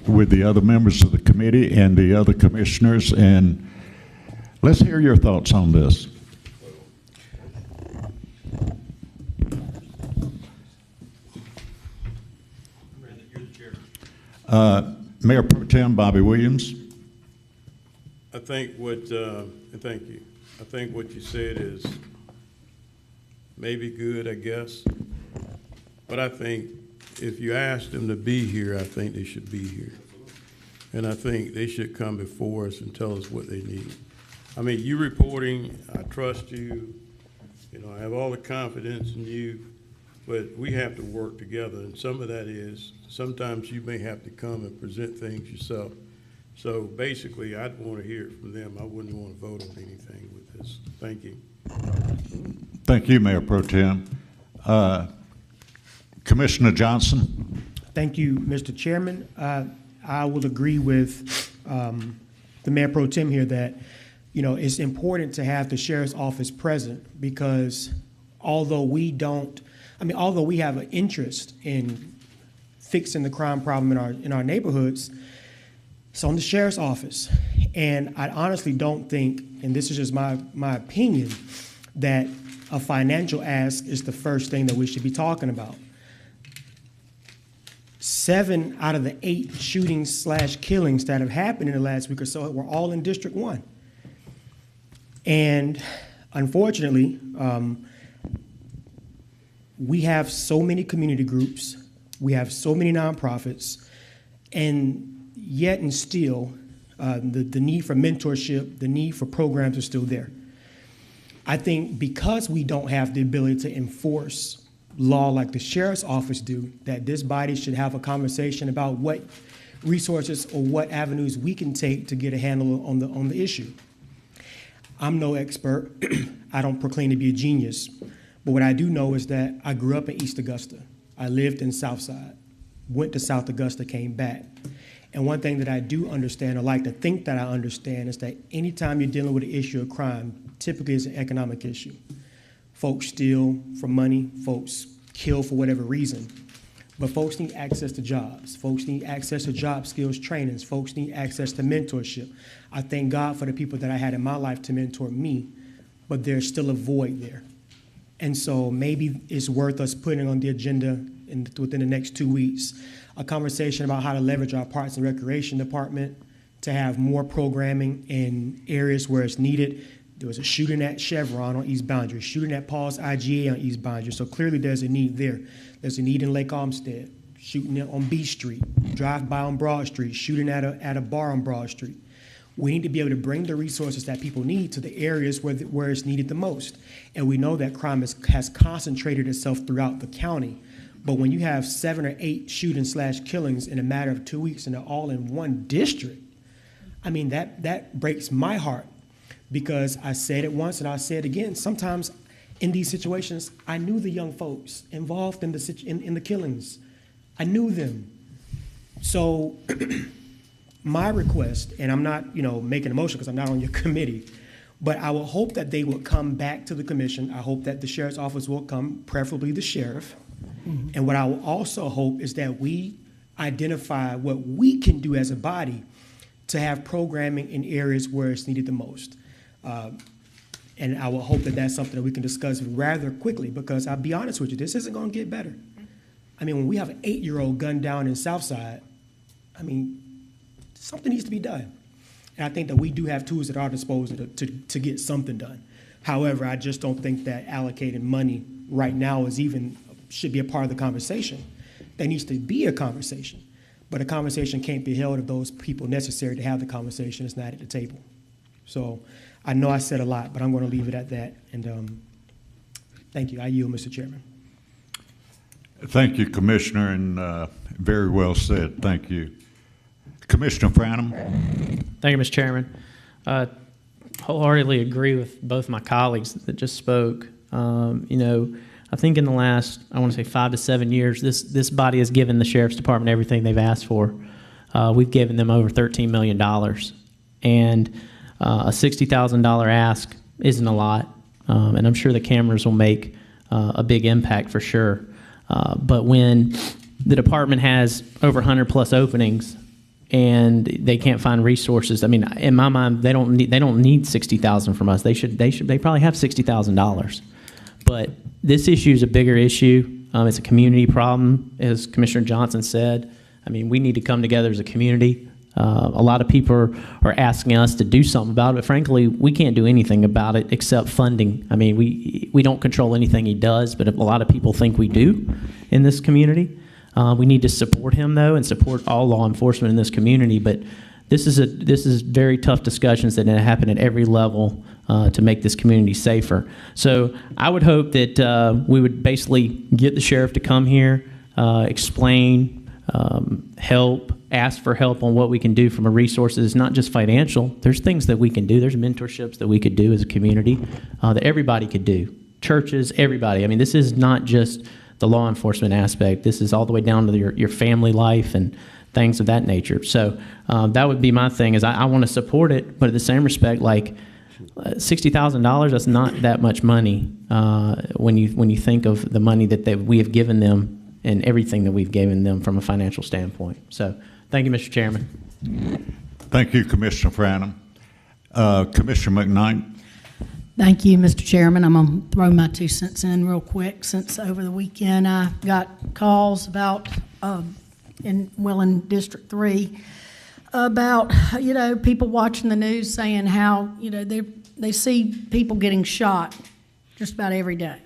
with the other members of the committee and the other commissioners, and let's hear your thoughts on this. Mayor Pro Tem Bobby Williams. I think what, and thank you. I think what you said is maybe good, I guess. But I think if you ask them to be here, I think they should be here. And I think they should come before us and tell us what they need. I mean, you reporting, I trust you. You know, I have all the confidence in you. but we have to work together, and some of that is, sometimes you may have to come and present things yourself. So basically, I'd want to hear it from them. I wouldn't want to vote on anything with this. Thank you. Thank you, Mayor Pro Tem. Commissioner Johnson? Thank you, Mr. Chairman. I will agree with the Mayor Pro Tem here that, you know, it's important to have the Sheriff's Office present because although we have an interest in fixing the crime problem in our neighborhoods, it's on the Sheriff's Office. And I honestly don't think, and this is just my opinion, that a financial ask is the first thing that we should be talking about. 7 out of the 8 shootings/killings that have happened in the last week or so were all in District 1. And unfortunately, we have so many community groups, we have so many nonprofits, and yet and still, the need for mentorship, the need for programs are still there. I think because we don't have the ability to enforce law like the Sheriff's Office do, that this body should have a conversation about what resources or what avenues we can take to get a handle on the issue. I'm no expert. I don't proclaim to be a genius. But what I do know is that I grew up in East Augusta. I lived in Southside, went to South Augusta, came back. And one thing that I do understand, or like to think that I understand, is that anytime you're dealing with an issue of crime, typically it's an economic issue. Folks steal for money, folks kill for whatever reason. But folks need access to jobs. Folks need access to job skills trainings. Folks need access to mentorship. I thank God for the people that I had in my life to mentor me, but there's still a void there. And so maybe it's worth us putting on the agenda within the next 2 weeks, a conversation about how to leverage our Parks and Recreation Department to have more programming in areas where it's needed. There was a shooting at Chevron on East Boundary, shooting at Paul's IGA on East Boundary. So clearly there's a need there. There's a need in Lake Olmsted, shooting on B Street, drive by on Broad Street, shooting at a bar on Broad Street. We need to be able to bring the resources that people need to the areas where it's needed the most. And we know that crime has concentrated itself throughout the county. But when you have 7 or 8 shootings/killings in a matter of 2 weeks and they're all in one district, I mean, that breaks my heart. Because I said it once and I'll say it again. Sometimes in these situations, I knew the young folks involved in the killings. I knew them. So my request, and I'm not, making a motion because I'm not on your committee, but I will hope that they will come back to the commission. I hope that the Sheriff's Office will come, preferably the sheriff. Mm-hmm. And what I will also hope is that we identify what we can do as a body to have programming in areas where it's needed the most. And I will hope that that's something that we can discuss rather quickly, because I'll be honest with you, this isn't going to get better. I mean, when we have an 8-year-old gunned down in Southside, I mean, something needs to be done. And I think that we do have tools at our disposal to get something done. However, I just don't think that allocating money right now should be a part of the conversation. There needs to be a conversation, but a conversation can't be held if those people necessary to have the conversation is not at the table. So I know I said a lot, but I'm going to leave it at that. And thank you. I yield, Mr. Chairman. Thank you, Commissioner, and very well said. Thank you. Commissioner Franham. Thank you, Mr. Chairman. Wholeheartedly agree with both my colleagues that just spoke. I think in the last, 5 to 7 years, this body has given the Sheriff's Department everything they've asked for. We've given them over $13 million. And a $60,000 ask isn't a lot, and I'm sure the cameras will make a big impact for sure. But when the department has over 100 plus openings and they can't find resources, I mean, in my mind, they don't need $60,000 from us. They probably have $60,000. But this issue is a bigger issue. It's a community problem, as Commissioner Johnson said. I mean, we need to come together as a community. A lot of people are asking us to do something about it, but frankly, we can't do anything about it except funding. I mean, we don't control anything he does, but a lot of people think we do in this community. We need to support him, though, and support all law enforcement in this community. But this is very tough discussions that happen at every level to make this community safer. So I would hope that we would basically get the sheriff to come here, explain, help, ask for help on what we can do from a resources, not just financial. There's things that we can do. There's mentorships that we could do as a community that everybody could do. Churches, everybody. I mean, this is not just the law enforcement aspect. This is all the way down to your family life and things of that nature. So that would be my thing, is I want to support it, but at the same respect, like $60,000, that's not that much money when you think of the money that we have given them and everything that we've given them from a financial standpoint. So thank you, Mr. Chairman. Thank you, Commissioner Franham. Commissioner McKnight. Thank you, Mr. Chairman. I'm going to throw my 2 cents in real quick, since over the weekend I got calls about, in District 3, about, people watching the news saying how, they see people getting shot just about every day.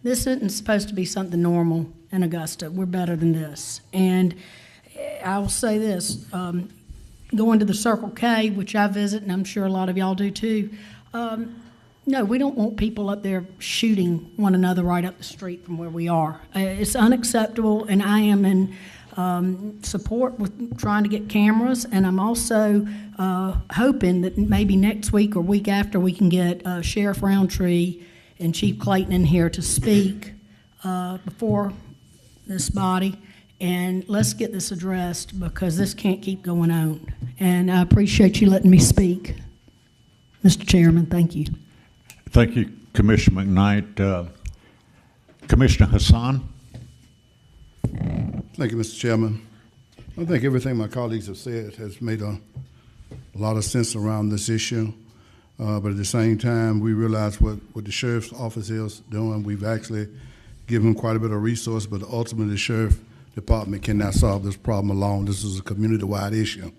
This isn't supposed to be something normal in Augusta. We're better than this. And I will say this, going to the Circle K, which I visit, and I'm sure a lot of y'all do too, no, we don't want people up there shooting one another right up the street from where we are. It's unacceptable, and I am in support with trying to get cameras, and I'm also hoping that maybe next week or week after we can get Sheriff Roundtree and Chief Clayton in here to speak before this body, and let's get this addressed, because this can't keep going on. And I appreciate you letting me speak. Mr. Chairman, thank you. Thank you, Commissioner McKnight. Commissioner Hassan. Thank you, Mr. Chairman. I think everything my colleagues have said has made a lot of sense around this issue. But at the same time, we realize what the sheriff's office is doing. We've actually given quite a bit of resource, but ultimately the sheriff department cannot solve this problem alone. This is a community-wide issue.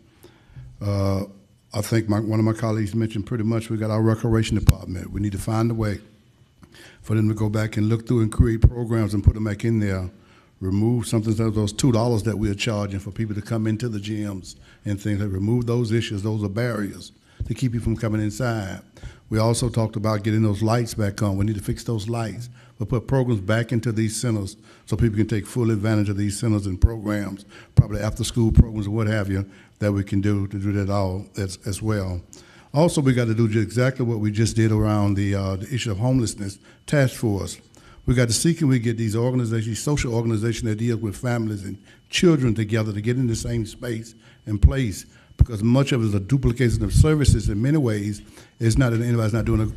I think one of my colleagues mentioned pretty much we got our recreation department. We need to find a way for them to go back and look through and create programs and put them back in there. Remove something of those $2 that we are charging for people to come into the gyms and things like remove those issues. Those are barriers to keep you from coming inside. We also talked about getting those lights back on. We need to fix those lights. We'll put programs back into these centers so people can take full advantage of these centers and programs, probably after-school programs or what have you, that we can do to do that all as well. Also, we got to do exactly what we just did around the issue of homelessness task force. We got to see, can we get these organizations, social organizations that deal with families and children together to get in the same space and place, because much of it is a duplication of services in many ways. It's not that anybody's not doing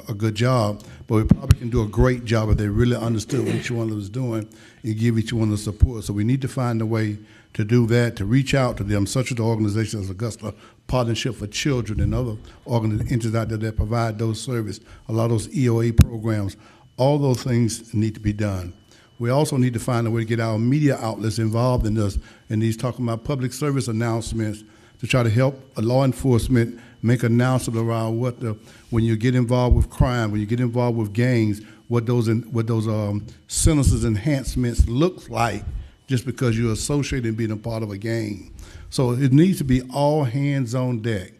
a good job, but we probably can do a great job if they really understood what each one of us is doing and give each one the support. So we need to find a way to do that, to reach out to them, such as the organizations as Augusta Partnership for Children and other entities out there that provide those services, a lot of those EOA programs. All those things need to be done. We also need to find a way to get our media outlets involved in this, and these talking about public service announcements to try to help law enforcement make announcements around when you get involved with crime, when you get involved with gangs, what those sentences enhancements look like, just because you're associated and being a part of a gang. So it needs to be all hands on deck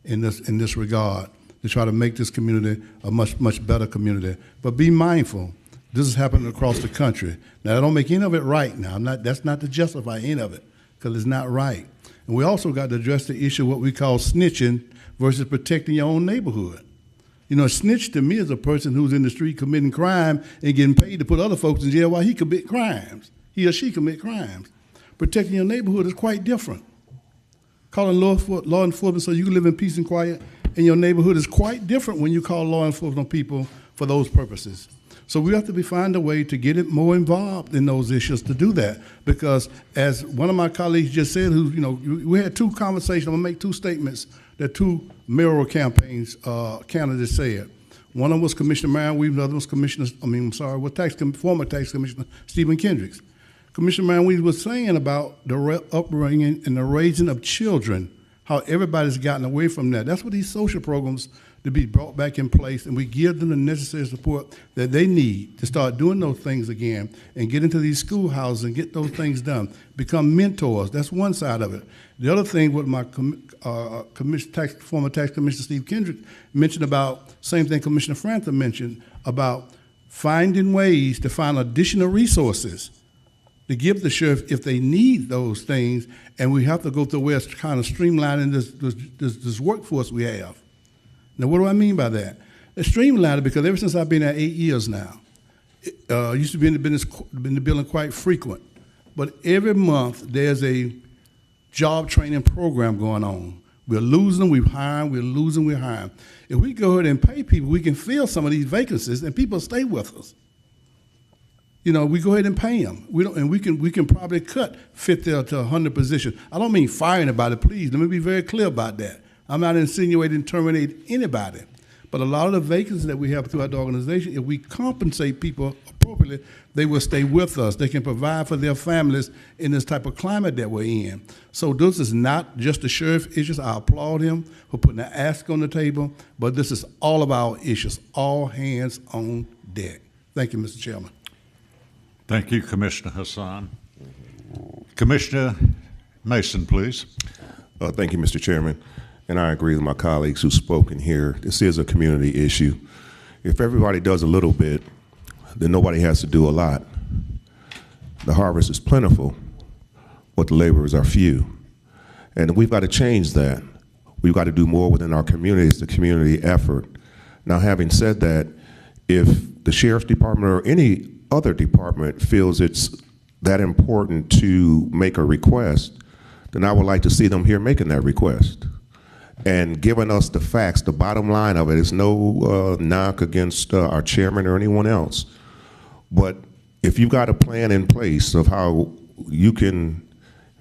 in this regard to try to make this community a much, much better community. But be mindful, this is happening across the country. Now, I don't make any of it right now. That's not to justify any of it, because it's not right. And we also got to address the issue of what we call snitching versus protecting your own neighborhood. You know, a snitch to me is a person who's in the street committing crime and getting paid to put other folks in jail while he commit crimes. He or she commit crimes. Protecting your neighborhood is quite different. Calling law enforcement so you can live in peace and quiet in your neighborhood is quite different when you call law enforcement people for those purposes. So we have to find a way to get it more involved in those issues to do that. Because as one of my colleagues just said, we had two conversations, I'm gonna make two statements that two mayoral campaigns candidates said. One of them was Commissioner Marion Weaver, the other was former tax commissioner Stephen Kendricks. Commissioner Marion Weaver was saying about the upbringing and the raising of children, how everybody's gotten away from that. That's what these social programs to be brought back in place, and we give them the necessary support that they need to start doing those things again and get into these schoolhouses and get those things done. Become mentors. That's one side of it. The other thing, what my former tax commissioner Steve Kendrick mentioned about, same thing Commissioner Franklin mentioned, about finding ways to find additional resources to give the sheriff if they need those things, and we have to go through a way of kind of streamlining this workforce we have. Now, what do I mean by that? It's streamlined because ever since I've been there 8 years now, I used to be in the building quite frequent, but every month there's a job training program going on. We're losing, we're hiring, we're losing, we're hiring. If we go ahead and pay people, we can fill some of these vacancies and people stay with us. You know, we go ahead and pay them. We can probably cut 50 to 100 positions. I don't mean fire anybody, please. Let me be very clear about that. I'm not insinuating terminate anybody. But a lot of the vacancies that we have throughout the organization, if we compensate people appropriately, they will stay with us. They can provide for their families in this type of climate that we're in. So this is not just the sheriff issues. I applaud him for putting the ask on the table, but this is all of our issues, all hands on deck. Thank you, Mr. Chairman. Thank you, Commissioner Hassan. Commissioner Mason, please. Thank you, Mr. Chairman. And I agree with my colleagues who've spoken here. This is a community issue. If everybody does a little bit, then nobody has to do a lot. The harvest is plentiful, but the laborers are few. And we've got to change that. We've got to do more within our communities, the community effort. Now, having said that, if the Sheriff's Department or any other department feels it's that important to make a request, then I would like to see them here making that request and giving us the facts. The bottom line of it is no knock against our chairman or anyone else. But if you've got a plan in place of how you can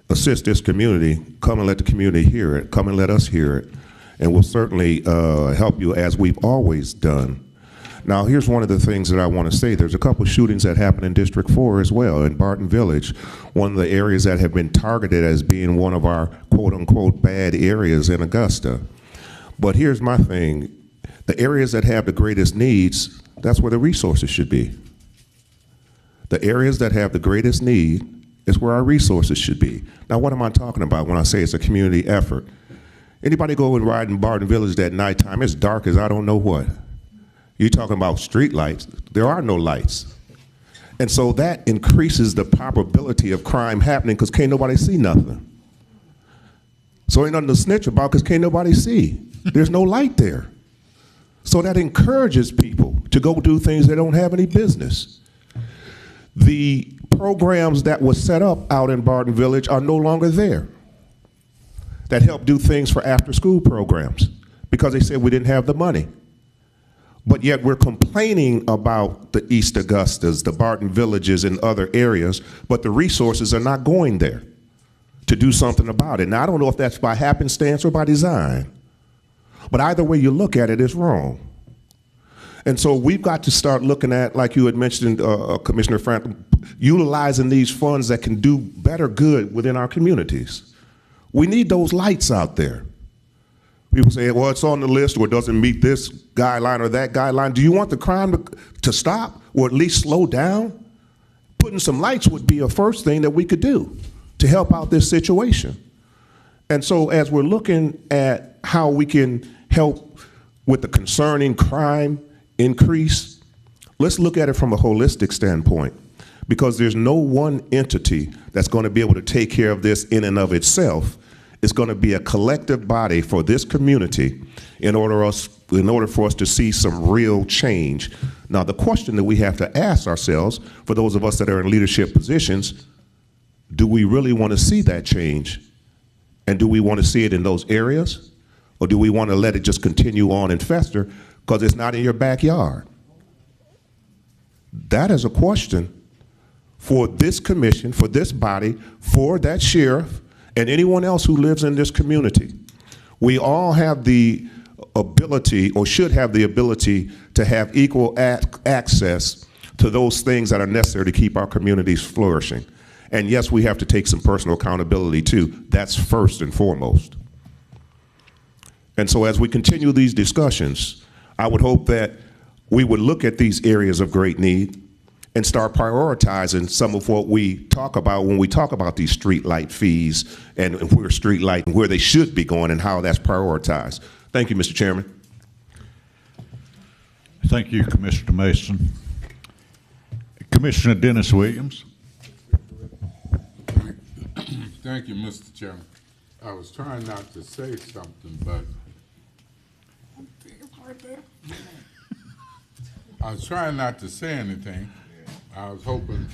assist this community, come and let the community hear it. Come and let us hear it. And we'll certainly help you as we've always done. Now, here's one of the things that I want to say. There's a couple shootings that happened in District 4 as well, in Barton Village, one of the areas that have been targeted as being one of our quote-unquote bad areas in Augusta. But here's my thing. The areas that have the greatest needs, that's where the resources should be. The areas that have the greatest need is where our resources should be. Now, what am I talking about when I say it's a community effort? Anybody go and ride in Barton Village that nighttime, it's dark as I don't know what. You're talking about street lights. There are no lights. And so that increases the probability of crime happening because can't nobody see nothing. So ain't nothing to snitch about because can't nobody see. There's no light there. So that encourages people to go do things they don't have any business. The programs that were set up out in Barton Village are no longer there that help do things for after-school programs because they said we didn't have the money. But yet we're complaining about the East Augustas, the Barton Villages, and other areas, but the resources are not going there to do something about it. Now, I don't know if that's by happenstance or by design, but either way you look at it, it's wrong. And so we've got to start looking at, like you had mentioned, Commissioner Franklin, utilizing these funds that can do better good within our communities. We need those lights out there. People say, well, it's on the list or it doesn't meet this guideline or that guideline. Do you want the crime to stop or at least slow down? Putting some lights would be a first thing that we could do to help out this situation. And so as we're looking at how we can help with the concerning crime increase, let's look at it from a holistic standpoint because there's no one entity that's going to be able to take care of this in and of itself. It's going to be a collective body for this community in order for us to see some real change. Now, the question that we have to ask ourselves, for those of us that are in leadership positions, do we really want to see that change? And do we want to see it in those areas? Or do we want to let it just continue on and fester because it's not in your backyard? That is a question for this commission, for this body, for that sheriff, and anyone else who lives in this community. We all have the ability, or should have the ability, to have equal access to those things that are necessary to keep our communities flourishing. And yes, we have to take some personal accountability too. That's first and foremost. And so as we continue these discussions, I would hope that we would look at these areas of great need and start prioritizing some of what we talk about when we talk about these street light fees and where street light and where they should be going and how that's prioritized. Thank you, Mr. Chairman. Thank you, Commissioner Mason. Commissioner Dennis Williams. Thank you, Mr. Chairman. I was trying not to say something, but I was trying not to say anything. I was hoping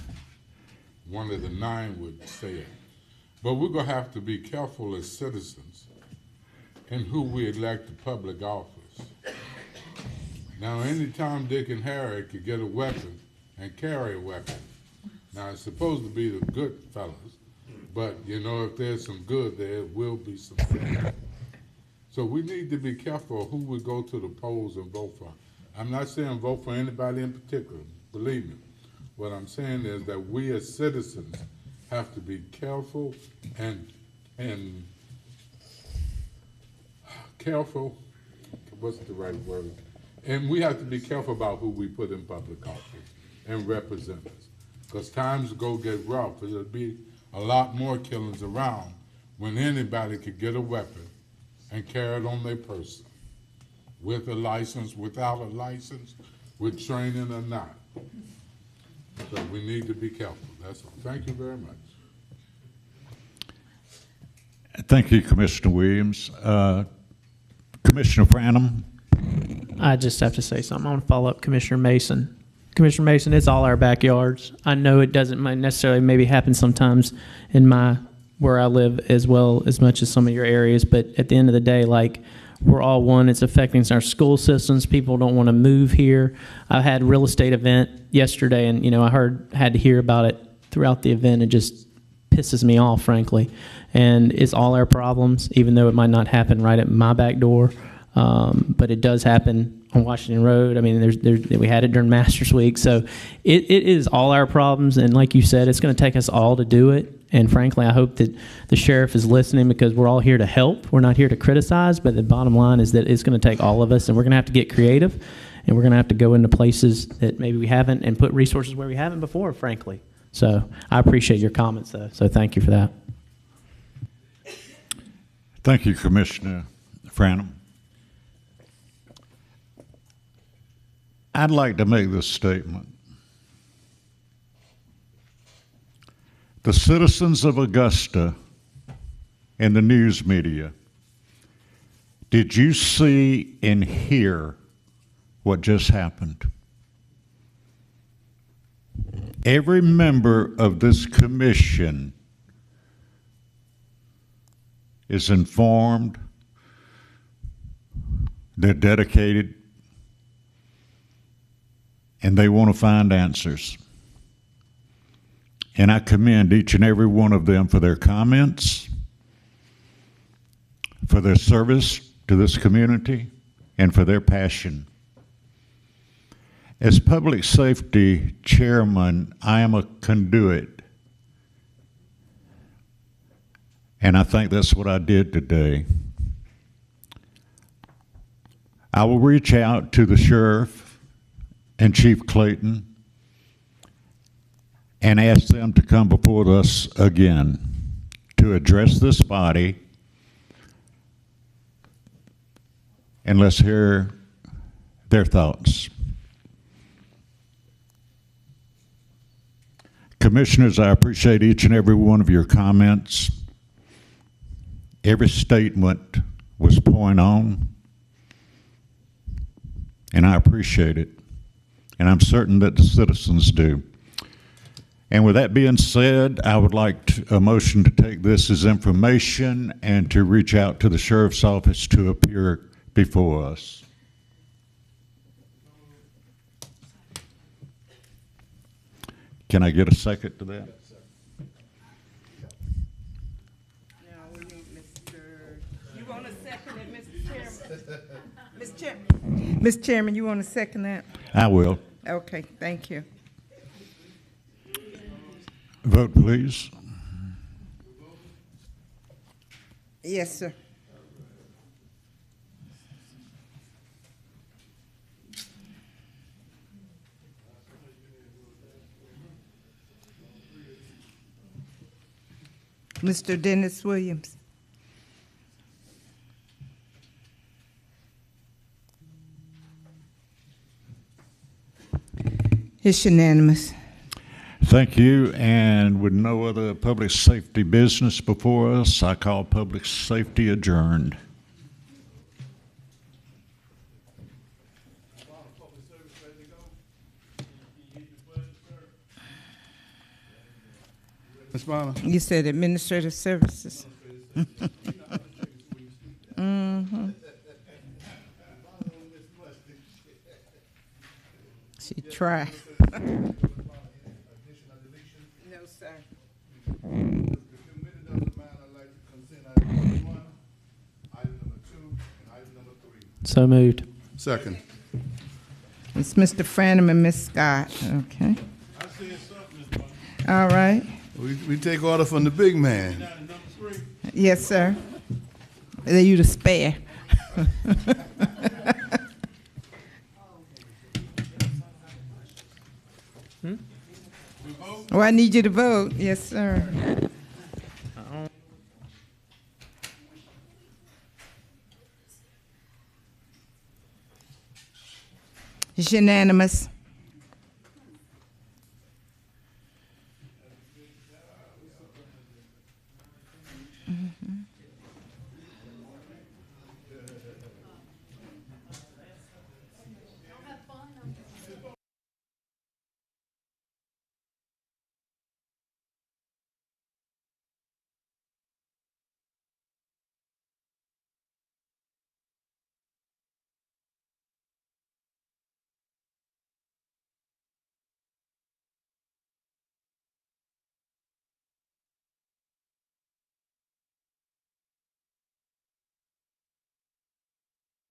one of the 9 would say it. But we're going to have to be careful as citizens in who we elect to public office. Now, any Tom, Dick, and Harry could get a weapon and carry a weapon. Now, it's supposed to be the good fellas, but, you know, if there's some good, there will be some bad. So we need to be careful of who we go to the polls and vote for. I'm not saying vote for anybody in particular, believe me. What I'm saying is that we as citizens have to be careful and careful, what's the right word? And we have to be careful about who we put in public office and represent us. Because times go get rough. There'll be a lot more killings around when anybody could get a weapon and carry it on their person, with a license, without a license, with training or not. So we need to be careful. That's all. Thank you very much. Thank you, Commissioner Williams. Commissioner Franham. I just have to say something. I want to follow up Commissioner Mason. Commissioner Mason, it's all our backyards. I know it doesn't necessarily maybe happen sometimes in where I live as well as much as some of your areas, but at the end of the day, like, we're all one. It's affecting our school systems. People don't want to move here. I had a real estate event yesterday, and I had to hear about it throughout the event. It just pisses me off, frankly. And it's all our problems, even though it might not happen right at my back door. But it does happen on Washington Road. I mean, we had it during Masters Week. So it is all our problems. And like you said, it's going to take us all to do it. And frankly, I hope that the sheriff is listening, because we're all here to help. We're not here to criticize. But the bottom line is that it's going to take all of us, and we're going to have to get creative. And we're going to have to go into places that maybe we haven't and put resources where we haven't before, frankly. So I appreciate your comments, though. So thank you for that. Thank you, Commissioner Franham. I'd like to make this statement. The citizens of Augusta and the news media, did you see and hear what just happened? Every member of this commission is informed, they're dedicated, and they want to find answers. And I commend each and every one of them for their comments, for their service to this community, and for their passion. As public safety chairman, I am a conduit. And I think that's what I did today. I will reach out to the sheriff and Chief Clayton and ask them to come before us again to address this body, and let's hear their thoughts. Commissioners, I appreciate each and every one of your comments. Every statement was point on, and I appreciate it. And I'm certain that the citizens do. And with that being said, I would like a motion to take this as information and to reach out to the sheriff's office to appear before us. Can I get a second to that? You want to second it, Mr. Chairman? Mr. Chairman, you want to second that? I will. Okay, thank you. Vote, please. Yes, sir. Mr. Dennis Williams. It's unanimous. Thank you, and with no other public safety business before us, I call public safety adjourned. Ms. Bonner? You said administrative services. Mhm. She tried. No, sir. So moved. Second. It's Mr. Franum and Ms. Scott, okay. All right. We take order from the big man. Yes, sir. You the spare. Oh, I need you to vote. Yes, sir. It's unanimous.